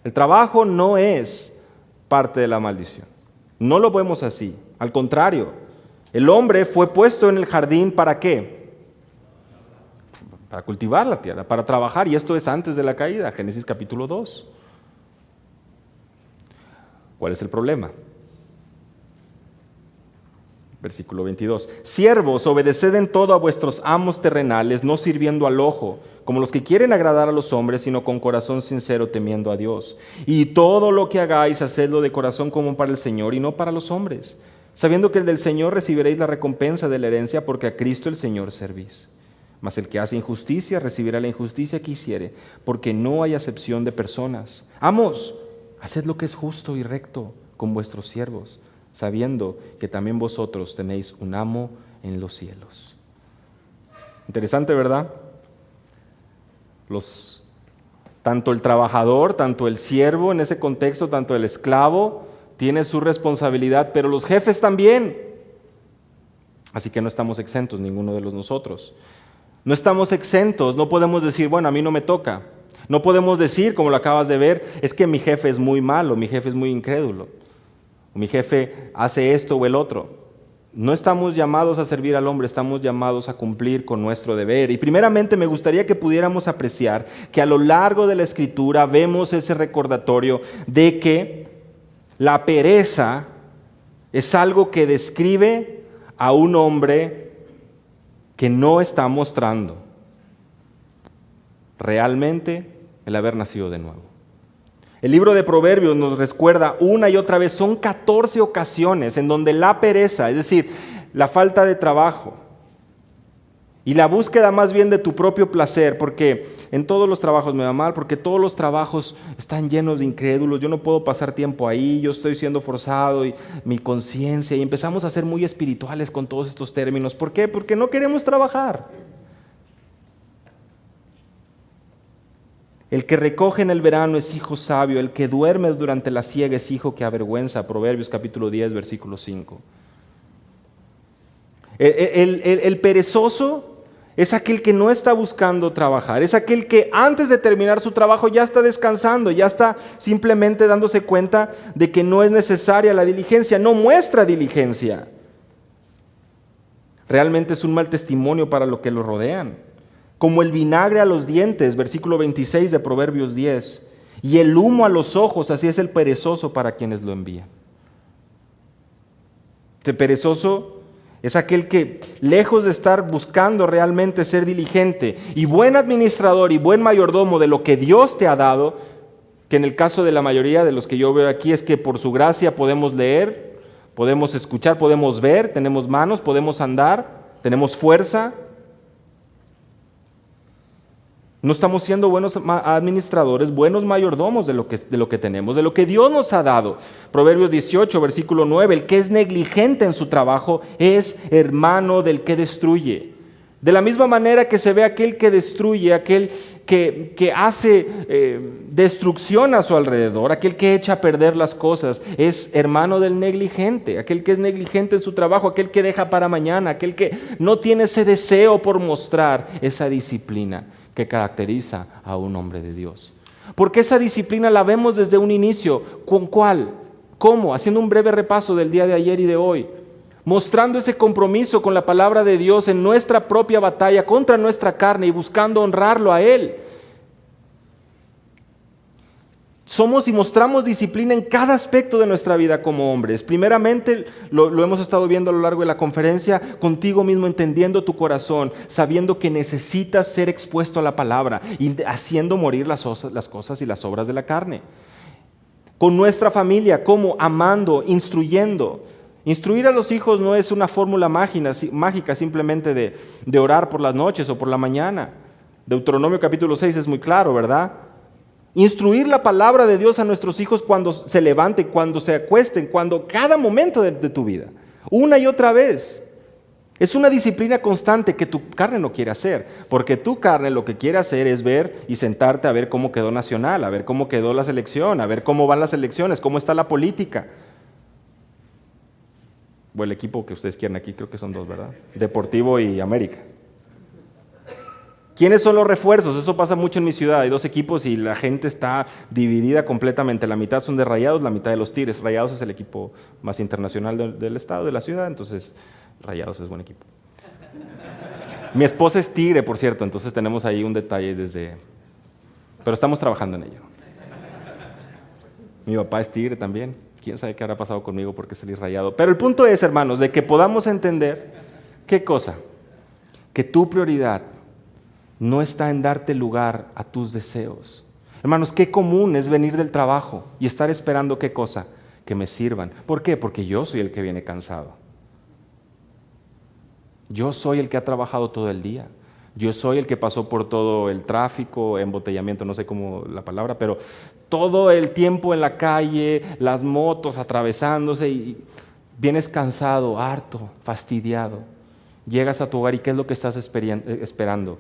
El trabajo no es parte de la maldición. No lo vemos así. Al contrario, el hombre fue puesto en el jardín ¿para qué? Para cultivar la tierra, para trabajar. Y esto es antes de la caída, Génesis capítulo 2. ¿Cuál es el problema? Versículo 22. Siervos, obedeced en todo a vuestros amos terrenales, no sirviendo al ojo, como los que quieren agradar a los hombres, sino con corazón sincero, temiendo a Dios. Y todo lo que hagáis, hacedlo de corazón como para el Señor y no para los hombres, sabiendo que el del Señor recibiréis la recompensa de la herencia, porque a Cristo el Señor servís. Mas el que hace injusticia recibirá la injusticia que hiciere, porque no hay acepción de personas. Amos, haced lo que es justo y recto con vuestros siervos, sabiendo que también vosotros tenéis un amo en los cielos. Interesante, ¿verdad? Tanto el trabajador, tanto el siervo en ese contexto, tanto el esclavo, tiene su responsabilidad, pero los jefes también. Así que no estamos exentos ninguno de nosotros. No estamos exentos, no podemos decir, bueno, a mí no me toca. No podemos decir, como lo acabas de ver, es que mi jefe es muy malo, mi jefe es muy incrédulo. Mi jefe hace esto o el otro. No estamos llamados a servir al hombre, estamos llamados a cumplir con nuestro deber. Y primeramente me gustaría que pudiéramos apreciar que a lo largo de la Escritura vemos ese recordatorio de que la pereza es algo que describe a un hombre que no está mostrando realmente el haber nacido de nuevo. El libro de Proverbios nos recuerda una y otra vez, son 14 ocasiones en donde la pereza, es decir, la falta de trabajo y la búsqueda más bien de tu propio placer, porque en todos los trabajos me va mal, porque todos los trabajos están llenos de incrédulos, yo no puedo pasar tiempo ahí, yo estoy siendo forzado y mi conciencia, y empezamos a ser muy espirituales con todos estos términos. ¿Por qué? Porque no queremos trabajar. El que recoge en el verano es hijo sabio, el que duerme durante la siega es hijo que avergüenza. Proverbios capítulo 10, versículo 5. El perezoso es aquel que no está buscando trabajar, es aquel que antes de terminar su trabajo ya está descansando, ya está simplemente dándose cuenta de que no es necesaria la diligencia, no muestra diligencia. Realmente es un mal testimonio para los que lo rodean. Como el vinagre a los dientes, versículo 26 de Proverbios 10, y el humo a los ojos, así es el perezoso para quienes lo envían. Este perezoso es aquel que, lejos de estar buscando realmente ser diligente y buen administrador y buen mayordomo de lo que Dios te ha dado, que en el caso de la mayoría de los que yo veo aquí es que por su gracia podemos leer, podemos escuchar, podemos ver, tenemos manos, podemos andar, tenemos fuerza. No estamos siendo buenos administradores, buenos mayordomos de lo que tenemos, de lo que Dios nos ha dado. Proverbios 18, versículo 9, el que es negligente en su trabajo es hermano del que destruye. De la misma manera que se ve aquel que destruye, aquel que hace destrucción a su alrededor, aquel que echa a perder las cosas, es hermano del negligente, aquel que es negligente en su trabajo, aquel que deja para mañana, aquel que no tiene ese deseo por mostrar esa disciplina que caracteriza a un hombre de Dios. Porque esa disciplina la vemos desde un inicio. ¿Con cuál? ¿Cómo? Haciendo un breve repaso del día de ayer y de hoy. Mostrando ese compromiso con la palabra de Dios en nuestra propia batalla contra nuestra carne y buscando honrarlo a Él. Somos y mostramos disciplina en cada aspecto de nuestra vida como hombres. Primeramente, lo hemos estado viendo a lo largo de la conferencia, contigo mismo entendiendo tu corazón, sabiendo que necesitas ser expuesto a la palabra y haciendo morir las cosas y las obras de la carne. Con nuestra familia, como amando, instruyendo. Instruir a los hijos no es una fórmula mágica simplemente de orar por las noches o por la mañana. Deuteronomio capítulo 6 es muy claro, ¿verdad? Instruir la palabra de Dios a nuestros hijos cuando se levanten, cuando se acuesten, cada momento de tu vida, una y otra vez. Es una disciplina constante que tu carne no quiere hacer, porque tu carne lo que quiere hacer es ver y sentarte a ver cómo quedó Nacional, a ver cómo quedó la selección, a ver cómo van las elecciones, cómo está la política. O el equipo que ustedes quieren aquí, creo que son dos, ¿verdad? Deportivo y América. ¿Quiénes son los refuerzos? Eso pasa mucho en mi ciudad. Hay dos equipos y la gente está dividida completamente. La mitad son de Rayados, la mitad de los Tigres. Rayados es el equipo más internacional del estado, de la ciudad, entonces Rayados es buen equipo. Mi esposa es Tigre, por cierto, entonces tenemos ahí un detalle pero estamos trabajando en ello. Mi papá es Tigre también. Quién sabe qué habrá pasado conmigo porque salí Rayado. Pero el punto es, hermanos, de que podamos entender, ¿qué cosa? Que tu prioridad no está en darte lugar a tus deseos. Hermanos, qué común es venir del trabajo y estar esperando, ¿qué cosa? Que me sirvan. ¿Por qué? Porque yo soy el que viene cansado. Yo soy el que ha trabajado todo el día. Yo soy el que pasó por todo el tráfico, embotellamiento, no sé cómo la palabra, pero todo el tiempo en la calle, las motos atravesándose y vienes cansado, harto, fastidiado. Llegas a tu hogar y ¿qué es lo que estás esperando?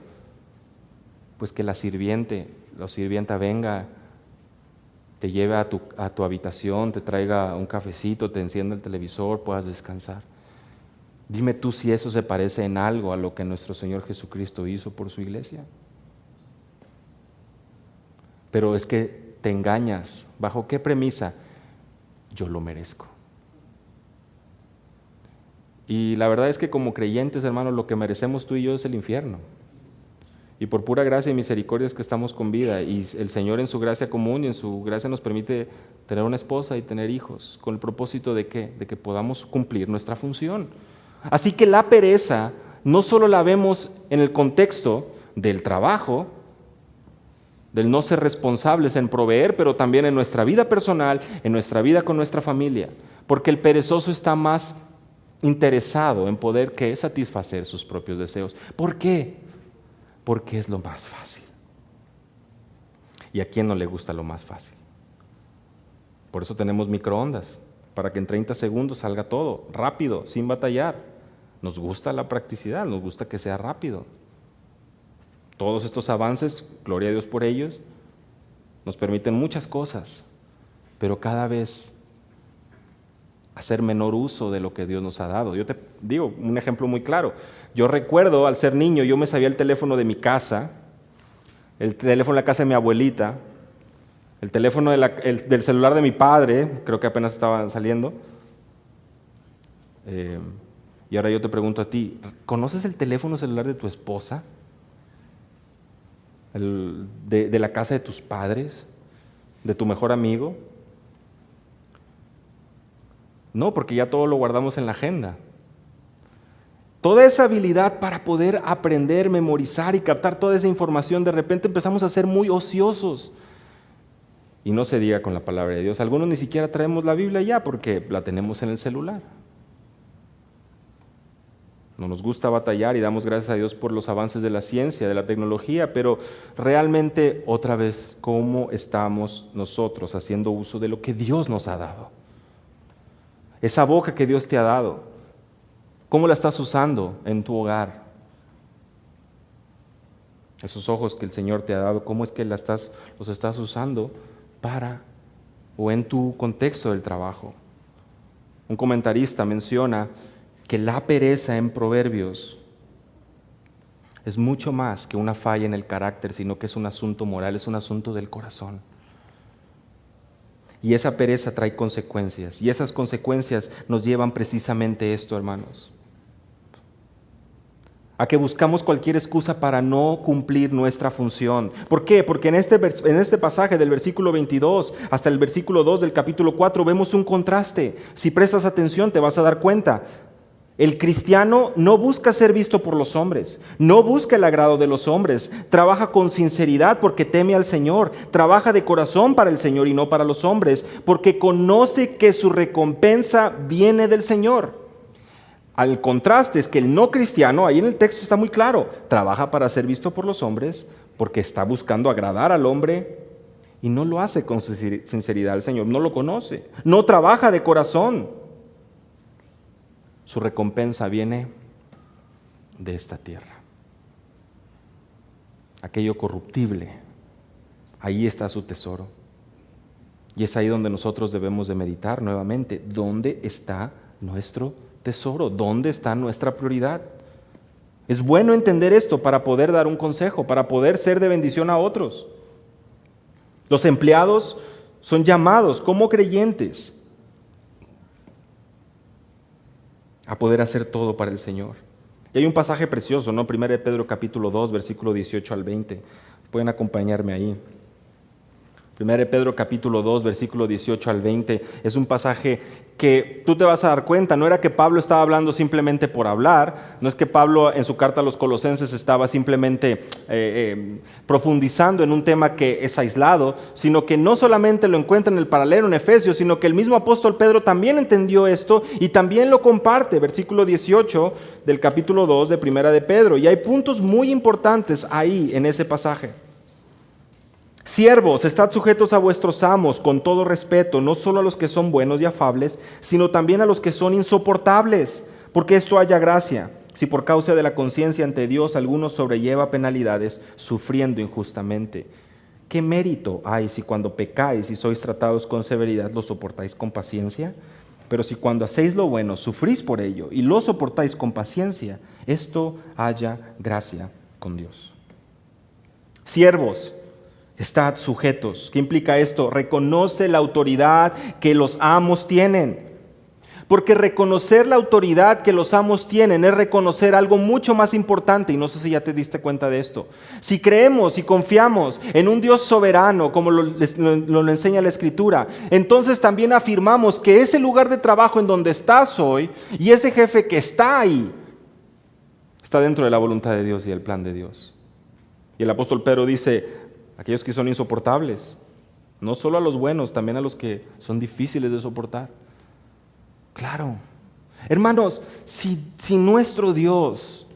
Pues que la sirvienta venga, te lleve a tu habitación, te traiga un cafecito, te encienda el televisor, puedas descansar. Dime tú si eso se parece en algo a lo que nuestro Señor Jesucristo hizo por su iglesia. Pero es que te engañas. ¿Bajo qué premisa? Yo lo merezco. Y la verdad es que como creyentes, hermanos, lo que merecemos tú y yo es el infierno. Y por pura gracia y misericordia es que estamos con vida. Y el Señor en su gracia común y en su gracia nos permite tener una esposa y tener hijos. ¿Con el propósito de qué? De que podamos cumplir nuestra función. Así que la pereza no solo la vemos en el contexto del trabajo, del no ser responsables en proveer, pero también en nuestra vida personal, en nuestra vida con nuestra familia, porque el perezoso está más interesado en poder que satisfacer sus propios deseos. ¿Por qué? Porque es lo más fácil. ¿Y a quién no le gusta lo más fácil? Por eso tenemos microondas, para que en 30 segundos salga todo, rápido, sin batallar. Nos gusta la practicidad, nos gusta que sea rápido. Todos estos avances, gloria a Dios por ellos, nos permiten muchas cosas, pero cada vez hacer menor uso de lo que Dios nos ha dado. Yo te digo un ejemplo muy claro. Yo recuerdo al ser niño, yo me sabía el teléfono de mi casa, el teléfono de la casa de mi abuelita, el teléfono del celular de mi padre, creo que apenas estaban saliendo. Y ahora yo te pregunto a ti, ¿conoces el teléfono celular de tu esposa? De la casa de tus padres, de tu mejor amigo. No, porque ya todo lo guardamos en la agenda. Toda esa habilidad para poder aprender, memorizar y captar toda esa información, de repente empezamos a ser muy ociosos. Y no se diga con la palabra de Dios. Algunos ni siquiera traemos la Biblia ya porque la tenemos en el celular. No nos gusta batallar y damos gracias a Dios por los avances de la ciencia, de la tecnología, pero realmente, otra vez, ¿cómo estamos nosotros haciendo uso de lo que Dios nos ha dado? Esa boca que Dios te ha dado, ¿cómo la estás usando en tu hogar? Esos ojos que el Señor te ha dado, ¿cómo es que los estás usando para o en tu contexto del trabajo? Un comentarista menciona que la pereza en Proverbios es mucho más que una falla en el carácter, sino que es un asunto moral, es un asunto del corazón. Y esa pereza trae consecuencias, y esas consecuencias nos llevan precisamente esto, hermanos, a que buscamos cualquier excusa para no cumplir nuestra función. ¿Por qué? Porque en este pasaje del versículo 22 hasta el versículo 2 del capítulo 4 vemos un contraste. Si prestas atención te vas a dar cuenta. El cristiano no busca ser visto por los hombres, no busca el agrado de los hombres, trabaja con sinceridad porque teme al Señor, trabaja de corazón para el Señor y no para los hombres, porque conoce que su recompensa viene del Señor. Al contraste es que el no cristiano, ahí en el texto está muy claro, trabaja para ser visto por los hombres porque está buscando agradar al hombre y no lo hace con sinceridad al Señor, no lo conoce, no trabaja de corazón. Su recompensa viene de esta tierra, aquello corruptible, ahí está su tesoro. Y es ahí donde nosotros debemos de meditar nuevamente, ¿dónde está nuestro tesoro? ¿Dónde está nuestra prioridad? Es bueno entender esto para poder dar un consejo, para poder ser de bendición a otros. Los empleados son llamados como creyentes a poder hacer todo para el Señor. Y hay un pasaje precioso, ¿no? 1 de Pedro capítulo 2, versículo 18 al 20. Pueden acompañarme ahí. 1 de Pedro capítulo 2, versículo 18 al 20, es un pasaje que tú te vas a dar cuenta, no era que Pablo estaba hablando simplemente por hablar, no es que Pablo en su carta a los Colosenses estaba simplemente profundizando en un tema que es aislado, sino que no solamente lo encuentra en el paralelo en Efesios, sino que el mismo apóstol Pedro también entendió esto y también lo comparte, versículo 18 del capítulo 2 de 1 de Pedro, y hay puntos muy importantes ahí en ese pasaje. Siervos, estad sujetos a vuestros amos con todo respeto, no solo a los que son buenos y afables, sino también a los que son insoportables, porque esto haya gracia, si por causa de la conciencia ante Dios alguno sobrelleva penalidades, sufriendo injustamente. ¿Qué mérito hay si cuando pecáis y sois tratados con severidad lo soportáis con paciencia? Pero si cuando hacéis lo bueno sufrís por ello y lo soportáis con paciencia, esto haya gracia con Dios. Siervos, estad sujetos. ¿Qué implica esto? Reconoce la autoridad que los amos tienen. Porque reconocer la autoridad que los amos tienen es reconocer algo mucho más importante, y no sé si ya te diste cuenta de esto. Si creemos y confiamos en un Dios soberano, como lo enseña la Escritura, entonces también afirmamos que ese lugar de trabajo en donde estás hoy y ese jefe que está ahí, está dentro de la voluntad de Dios y el plan de Dios. Y el apóstol Pedro dice, aquellos que son insoportables, no solo a los buenos, también a los que son difíciles de soportar. Claro. Hermanos, si nuestro Dios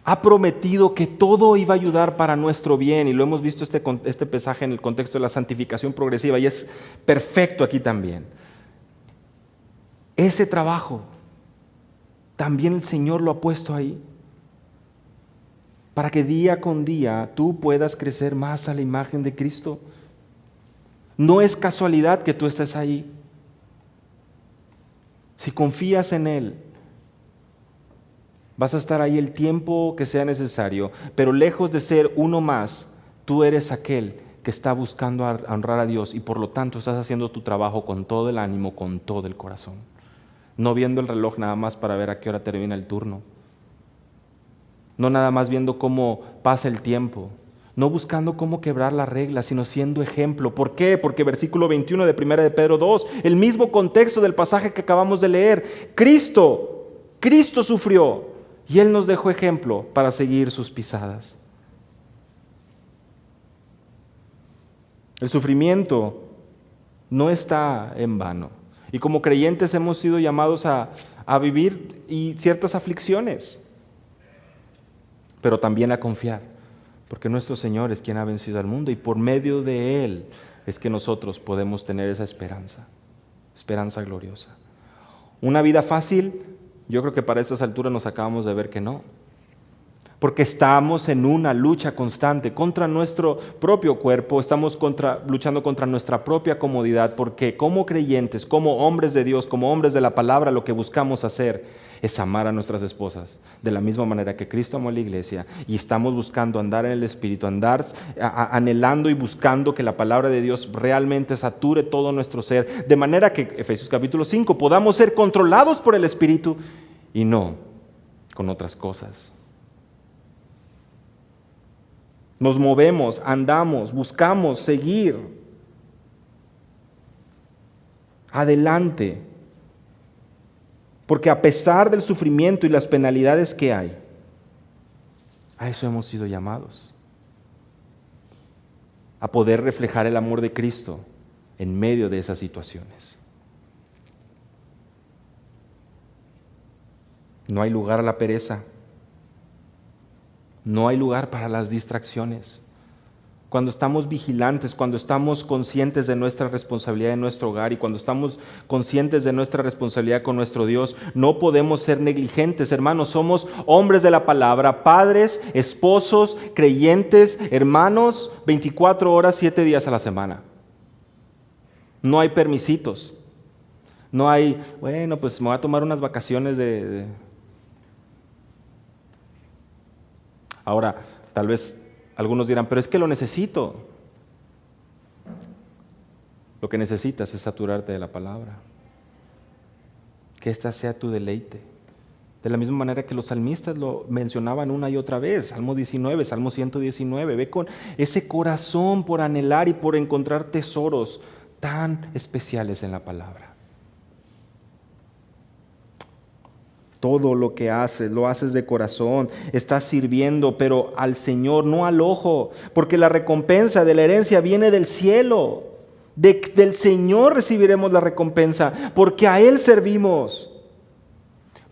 ha prometido que todo iba a ayudar para nuestro bien, y lo hemos visto este pasaje en el contexto de la santificación progresiva, y es perfecto aquí también. Ese trabajo, también el Señor lo ha puesto ahí, para que día con día tú puedas crecer más a la imagen de Cristo. No es casualidad que tú estés ahí. Si confías en Él, vas a estar ahí el tiempo que sea necesario, pero lejos de ser uno más, tú eres aquel que está buscando honrar a Dios y por lo tanto estás haciendo tu trabajo con todo el ánimo, con todo el corazón. No viendo el reloj nada más para ver a qué hora termina el turno. No nada más viendo cómo pasa el tiempo, no buscando cómo quebrar las reglas, sino siendo ejemplo. ¿Por qué? Porque versículo 21 de 1 de Pedro 2, el mismo contexto del pasaje que acabamos de leer. Cristo sufrió y Él nos dejó ejemplo para seguir sus pisadas. El sufrimiento no está en vano. Y como creyentes hemos sido llamados a vivir ciertas aflicciones, pero también a confiar, porque nuestro Señor es quien ha vencido al mundo y por medio de Él es que nosotros podemos tener esa esperanza gloriosa. Una vida fácil, yo creo que para estas alturas nos acabamos de ver que no. Porque estamos en una lucha constante contra nuestro propio cuerpo, estamos luchando contra nuestra propia comodidad, porque como creyentes, como hombres de Dios, como hombres de la palabra, lo que buscamos hacer es amar a nuestras esposas, de la misma manera que Cristo amó a la iglesia, y estamos buscando andar en el Espíritu, andar anhelando y buscando que la palabra de Dios realmente sature todo nuestro ser, de manera que, Efesios capítulo 5, podamos ser controlados por el Espíritu y no con otras cosas. Nos movemos, andamos, buscamos seguir adelante. Porque a pesar del sufrimiento y las penalidades que hay, a eso hemos sido llamados. A poder reflejar el amor de Cristo en medio de esas situaciones. No hay lugar a la pereza. No hay lugar para las distracciones. Cuando estamos vigilantes, cuando estamos conscientes de nuestra responsabilidad en nuestro hogar y cuando estamos conscientes de nuestra responsabilidad con nuestro Dios, no podemos ser negligentes, hermanos. Somos hombres de la palabra, padres, esposos, creyentes, hermanos, 24 horas, 7 días a la semana. No hay permisitos. No hay, bueno, pues me voy a tomar unas vacaciones Ahora, tal vez algunos dirán, pero es que lo necesito. Lo que necesitas es saturarte de la palabra. Que esta sea tu deleite. De la misma manera que los salmistas lo mencionaban una y otra vez. Salmo 19, Salmo 119. Ve con ese corazón por anhelar y por encontrar tesoros tan especiales en la palabra. Todo lo que haces, lo haces de corazón, estás sirviendo, pero al Señor, no al ojo, porque la recompensa de la herencia viene del cielo. Del Señor recibiremos la recompensa, porque a Él servimos.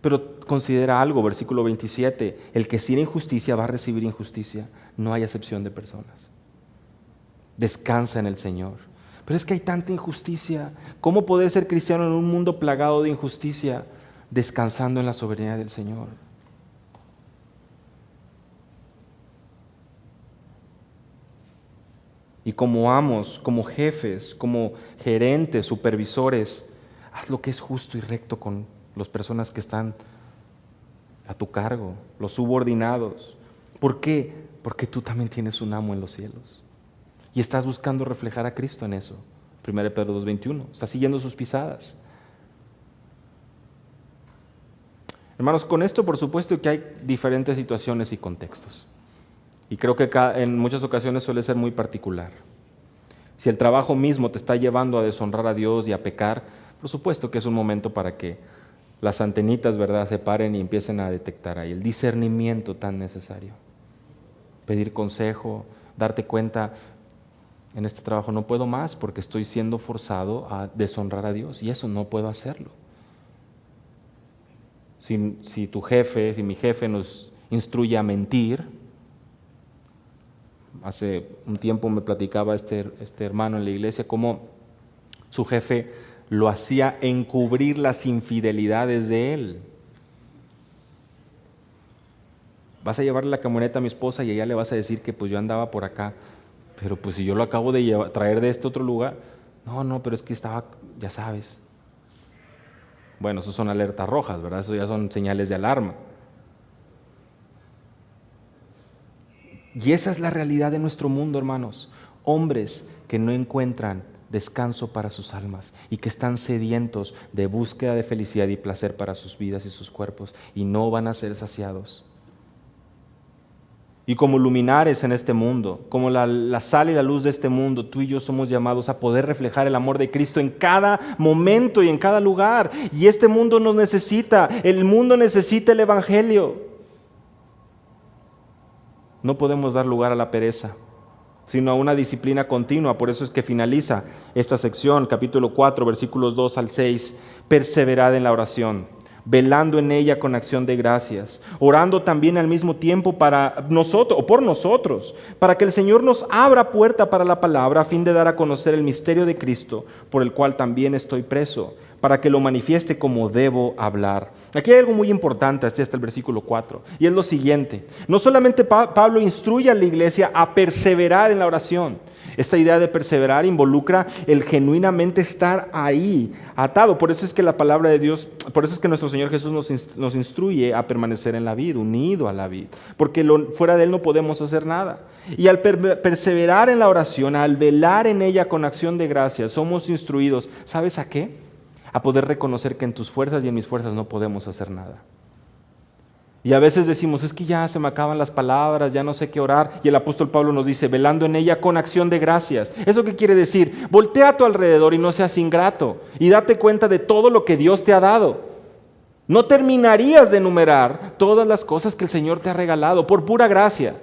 Pero considera algo, versículo 27, el que sirve injusticia va a recibir injusticia. No hay acepción de personas. Descansa en el Señor. Pero es que hay tanta injusticia. ¿Cómo poder ser cristiano en un mundo plagado de injusticia? Descansando en la soberanía del Señor. Y como amos, como jefes, como gerentes, supervisores, haz lo que es justo y recto con las personas que están a tu cargo, los subordinados. ¿Por qué? Porque tú también tienes un amo en los cielos. Y estás buscando reflejar a Cristo en eso. 1 Pedro 2:21. Estás siguiendo sus pisadas. Hermanos, con esto por supuesto que hay diferentes situaciones y contextos. Y creo que en muchas ocasiones suele ser muy particular. Si el trabajo mismo te está llevando a deshonrar a Dios y a pecar, por supuesto que es un momento para que las antenitas, ¿verdad?, se paren y empiecen a detectar ahí el discernimiento tan necesario. Pedir consejo, darte cuenta, en este trabajo no puedo más porque estoy siendo forzado a deshonrar a Dios y eso no puedo hacerlo. Si mi jefe nos instruye a mentir, hace un tiempo me platicaba este hermano en la iglesia cómo su jefe lo hacía encubrir las infidelidades de él. Vas a llevarle la camioneta a mi esposa y ella le vas a decir que pues yo andaba por acá, pero pues si yo lo acabo de traer de este otro lugar, no, pero es que estaba, ya sabes. Bueno, eso son alertas rojas, ¿verdad? Eso ya son señales de alarma. Y esa es la realidad de nuestro mundo, hermanos. Hombres que no encuentran descanso para sus almas y que están sedientos de búsqueda de felicidad y placer para sus vidas y sus cuerpos y no van a ser saciados. Y como luminares en este mundo, como la sal y la luz de este mundo, tú y yo somos llamados a poder reflejar el amor de Cristo en cada momento y en cada lugar. Y este mundo nos necesita, el mundo necesita el Evangelio. No podemos dar lugar a la pereza, sino a una disciplina continua. Por eso es que finaliza esta sección, capítulo 4, versículos 2 al 6. Perseverad en la oración, velando en ella con acción de gracias, orando también al mismo tiempo para nosotros, o por nosotros, para que el Señor nos abra puerta para la palabra, a fin de dar a conocer el misterio de Cristo, por el cual también estoy preso, para que lo manifieste como debo hablar. Aquí hay algo muy importante, hasta el versículo 4, y es lo siguiente. No solamente Pablo instruye a la iglesia a perseverar en la oración. Esta idea de perseverar involucra el genuinamente estar ahí, atado. Por eso es que la palabra de Dios, por eso es que nuestro Señor Jesús nos instruye a permanecer en la vid, unido a la vid, porque fuera de Él no podemos hacer nada. Y al perseverar en la oración, al velar en ella con acción de gracias, somos instruidos, ¿sabes a qué? A poder reconocer que en tus fuerzas y en mis fuerzas no podemos hacer nada. Y a veces decimos, es que ya se me acaban las palabras, ya no sé qué orar. Y el apóstol Pablo nos dice, velando en ella con acción de gracias. ¿Eso qué quiere decir? Voltea a tu alrededor y no seas ingrato. Y date cuenta de todo lo que Dios te ha dado. No terminarías de enumerar todas las cosas que el Señor te ha regalado por pura gracia,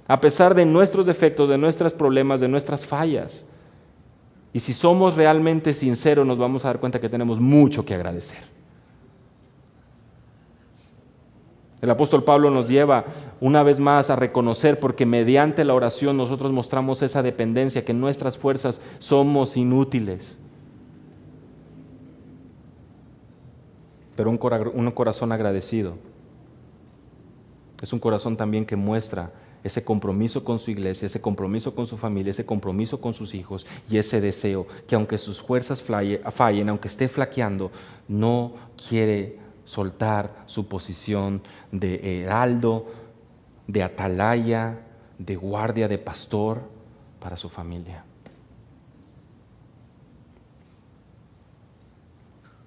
a pesar de nuestros defectos, de nuestros problemas, de nuestras fallas. Y si somos realmente sinceros, nos vamos a dar cuenta que tenemos mucho que agradecer. El apóstol Pablo nos lleva una vez más a reconocer, porque mediante la oración nosotros mostramos esa dependencia, que en nuestras fuerzas somos inútiles. Pero un corazón agradecido es un corazón también que muestra ese compromiso con su iglesia, ese compromiso con su familia, ese compromiso con sus hijos y ese deseo que aunque sus fuerzas fallen, aunque esté flaqueando, no quiere soltar su posición de heraldo, de atalaya, de guardia, de pastor para su familia.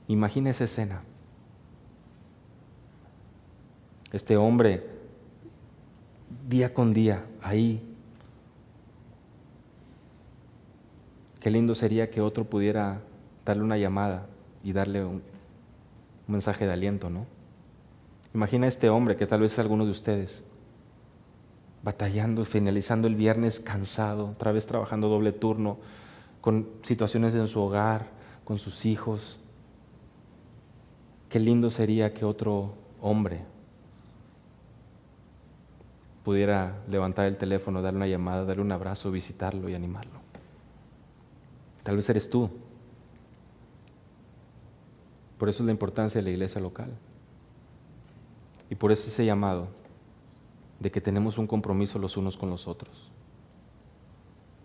Imagina esa escena. Este hombre día con día, ahí. Qué lindo sería que otro pudiera darle una llamada y darle un mensaje de aliento, ¿no? Imagina a este hombre, que tal vez es alguno de ustedes, batallando, finalizando el viernes cansado, otra vez trabajando doble turno, con situaciones en su hogar, con sus hijos. Qué lindo sería que otro hombre pudiera levantar el teléfono, darle una llamada, darle un abrazo, visitarlo y animarlo. Tal vez eres tú. Por eso es la importancia de la iglesia local. Y por eso ese llamado de que tenemos un compromiso los unos con los otros.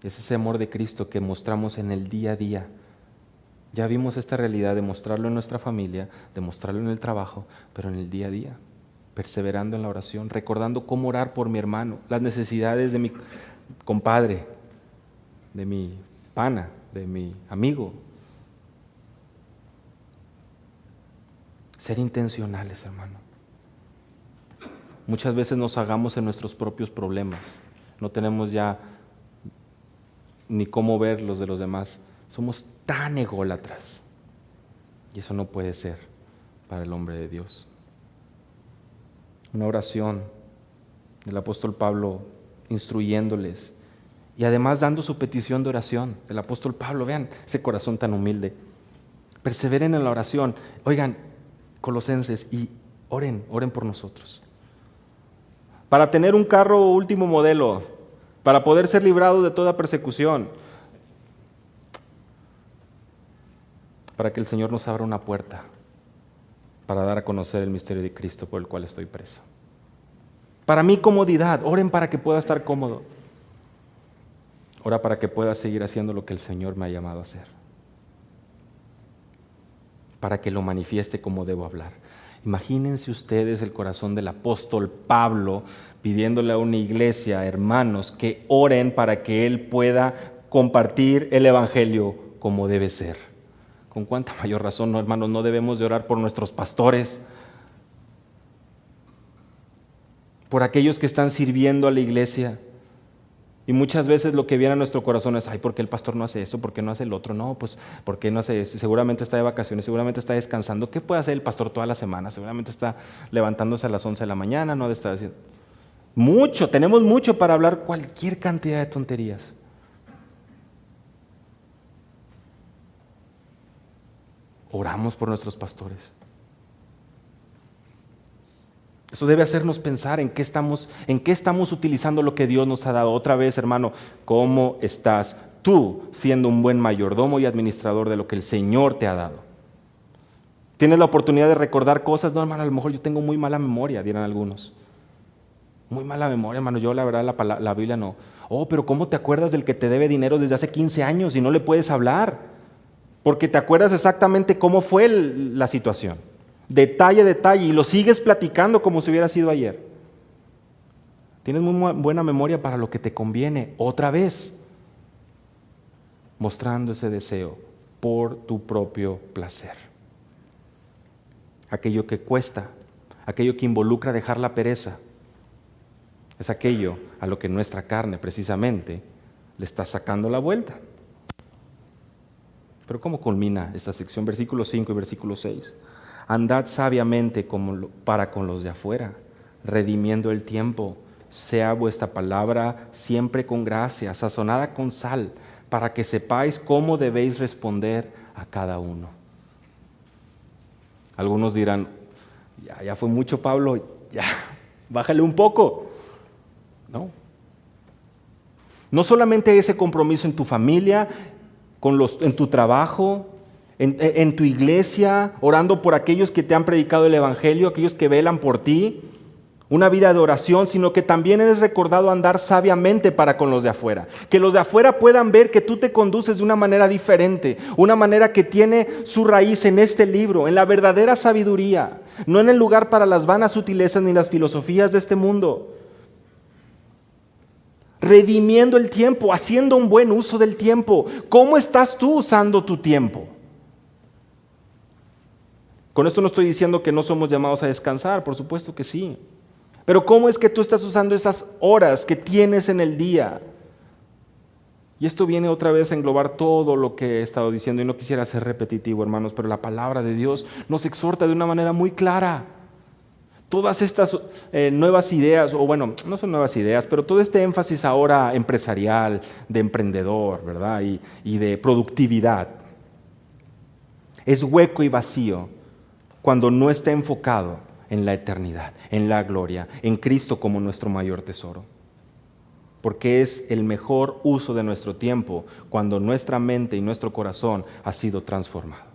Es ese amor de Cristo que mostramos en el día a día. Ya vimos esta realidad de mostrarlo en nuestra familia, de mostrarlo en el trabajo, pero en el día a día. Perseverando en la oración, recordando cómo orar por mi hermano, las necesidades de mi compadre, de mi pana, de mi amigo. Ser intencionales, hermano. Muchas veces nos ahogamos en nuestros propios problemas. No tenemos ya ni cómo ver los de los demás. Somos tan ególatras. Y eso no puede ser para el hombre de Dios. Una oración del apóstol Pablo instruyéndoles y además dando su petición de oración del apóstol Pablo. Vean ese corazón tan humilde. Perseveren en la oración. Oigan, Colosenses, y oren por nosotros. Para tener un carro último modelo, para poder ser librados de toda persecución, para que el Señor nos abra una puerta para dar a conocer el misterio de Cristo por el cual estoy preso. Para mi comodidad, oren para que pueda estar cómodo. Ora para que pueda seguir haciendo lo que el Señor me ha llamado a hacer. Para que lo manifieste como debo hablar. Imagínense ustedes el corazón del apóstol Pablo pidiéndole a una iglesia, hermanos, que oren para que él pueda compartir el evangelio como debe ser. Con cuánta mayor razón, no, hermanos, no debemos de orar por nuestros pastores, por aquellos que están sirviendo a la iglesia. Y muchas veces lo que viene a nuestro corazón es, ay, ¿por qué el pastor no hace eso? ¿Por qué no hace el otro? No, pues, ¿por qué no hace eso? Seguramente está de vacaciones, seguramente está descansando. ¿Qué puede hacer el pastor toda la semana? Seguramente está levantándose a las 11 de la mañana, no de estar haciendo. Mucho, tenemos mucho para hablar cualquier cantidad de tonterías. Oramos por nuestros pastores. Eso debe hacernos pensar en qué estamos utilizando lo que Dios nos ha dado. Otra vez, hermano, ¿cómo estás tú siendo un buen mayordomo y administrador de lo que el Señor te ha dado? Tienes la oportunidad de recordar cosas. No, hermano, a lo mejor yo tengo muy mala memoria, dirán algunos. Muy mala memoria, hermano. Yo la verdad la Biblia no. Oh, pero ¿cómo te acuerdas del que te debe dinero desde hace 15 años y no le puedes hablar? Porque te acuerdas exactamente cómo fue la situación. Detalle a detalle, y lo sigues platicando como si hubiera sido ayer. Tienes muy buena memoria para lo que te conviene. Otra vez, mostrando ese deseo por tu propio placer. Aquello que cuesta, aquello que involucra dejar la pereza, es aquello a lo que nuestra carne precisamente le está sacando la vuelta. Pero ¿cómo culmina esta sección? Versículo 5 y versículo 6. Andad sabiamente para con los de afuera, redimiendo el tiempo. Sea vuestra palabra siempre con gracia, sazonada con sal, para que sepáis cómo debéis responder a cada uno. Algunos dirán, ya fue mucho, Pablo, ya, bájale un poco. No solamente ese compromiso en tu familia, en tu trabajo, en tu iglesia, orando por aquellos que te han predicado el Evangelio, aquellos que velan por ti, una vida de oración, sino que también eres recordado andar sabiamente para con los de afuera. Que los de afuera puedan ver que tú te conduces de una manera diferente, una manera que tiene su raíz en este libro, en la verdadera sabiduría, no en el lugar para las vanas sutilezas ni las filosofías de este mundo. Redimiendo el tiempo, haciendo un buen uso del tiempo. ¿Cómo estás tú usando tu tiempo? Con esto no estoy diciendo que no somos llamados a descansar, por supuesto que sí. Pero ¿cómo es que tú estás usando esas horas que tienes en el día? Y esto viene otra vez a englobar todo lo que he estado diciendo, y no quisiera ser repetitivo, hermanos, pero la palabra de Dios nos exhorta de una manera muy clara. Todas estas nuevas ideas, o bueno, no son nuevas ideas, pero todo este énfasis ahora empresarial, de emprendedor, ¿verdad? Y de productividad, es hueco y vacío cuando no está enfocado en la eternidad, en la gloria, en Cristo como nuestro mayor tesoro. Porque es el mejor uso de nuestro tiempo cuando nuestra mente y nuestro corazón ha sido transformado.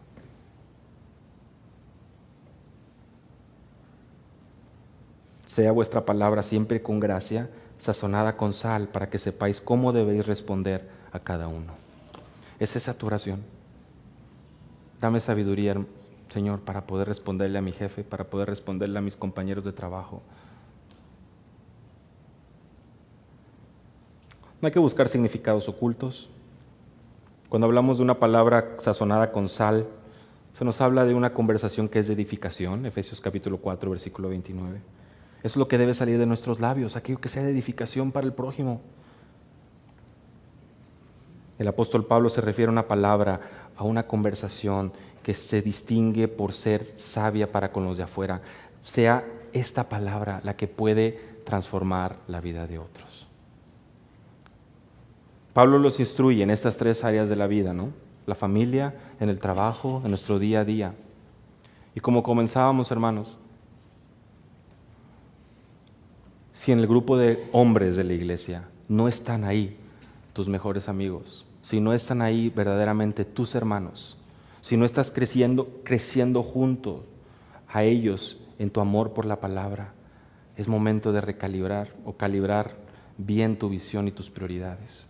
Sea vuestra palabra siempre con gracia, sazonada con sal, para que sepáis cómo debéis responder a cada uno. ¿Es esa tu oración? Dame sabiduría, Señor, para poder responderle a mi jefe, para poder responderle a mis compañeros de trabajo. No hay que buscar significados ocultos. Cuando hablamos de una palabra sazonada con sal, se nos habla de una conversación que es de edificación, Efesios capítulo 4, versículo 29. Eso es lo que debe salir de nuestros labios, aquello que sea de edificación para el prójimo. El apóstol Pablo se refiere a una palabra, a una conversación que se distingue por ser sabia para con los de afuera. Sea esta palabra la que puede transformar la vida de otros. Pablo los instruye en estas tres áreas de la vida, ¿no? La familia, en el trabajo, en nuestro día a día. Y como comenzábamos, hermanos, si en el grupo de hombres de la iglesia no están ahí tus mejores amigos, si no están ahí verdaderamente tus hermanos, si no estás creciendo junto a ellos en tu amor por la palabra, es momento de recalibrar o calibrar bien tu visión y tus prioridades.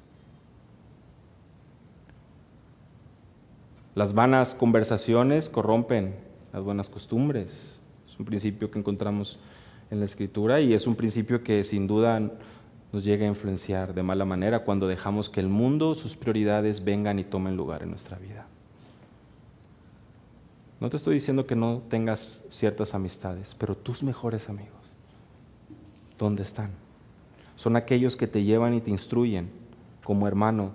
Las vanas conversaciones corrompen las buenas costumbres. Es un principio que encontramos en la Escritura y es un principio que sin duda nos llega a influenciar de mala manera cuando dejamos que el mundo, sus prioridades vengan y tomen lugar en nuestra vida. No te estoy diciendo que no tengas ciertas amistades, pero tus mejores amigos, ¿dónde están? Son aquellos que te llevan y te instruyen como hermano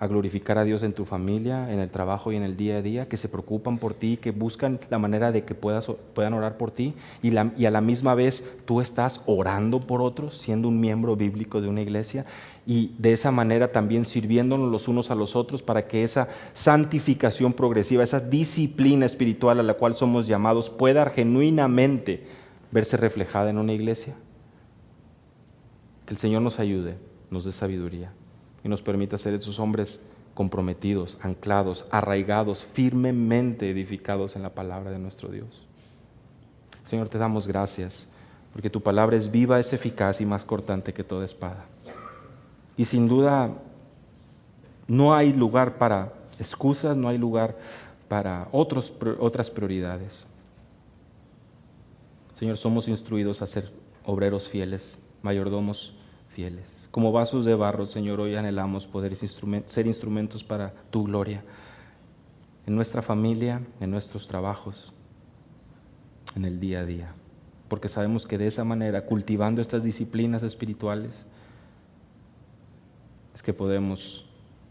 a glorificar a Dios en tu familia, en el trabajo y en el día a día, que se preocupan por ti, que buscan la manera de que puedan orar por ti y a la misma vez tú estás orando por otros, siendo un miembro bíblico de una iglesia y de esa manera también sirviéndonos los unos a los otros para que esa santificación progresiva, esa disciplina espiritual a la cual somos llamados pueda genuinamente verse reflejada en una iglesia. Que el Señor nos ayude, nos dé sabiduría y nos permita ser esos hombres comprometidos, anclados, arraigados, firmemente edificados en la palabra de nuestro Dios. Señor, te damos gracias porque tu palabra es viva, es eficaz y más cortante que toda espada. Y sin duda no hay lugar para excusas, no hay lugar para otras prioridades. Señor, somos instruidos a ser obreros fieles, mayordomos fieles. Como vasos de barro, Señor, hoy anhelamos poder ser instrumentos para tu gloria en nuestra familia, en nuestros trabajos, en el día a día. Porque sabemos que de esa manera, cultivando estas disciplinas espirituales, es que podemos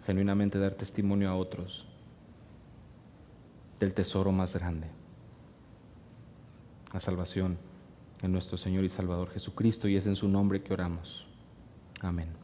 genuinamente dar testimonio a otros del tesoro más grande, la salvación en nuestro Señor y Salvador Jesucristo, y es en su nombre que oramos. Amén.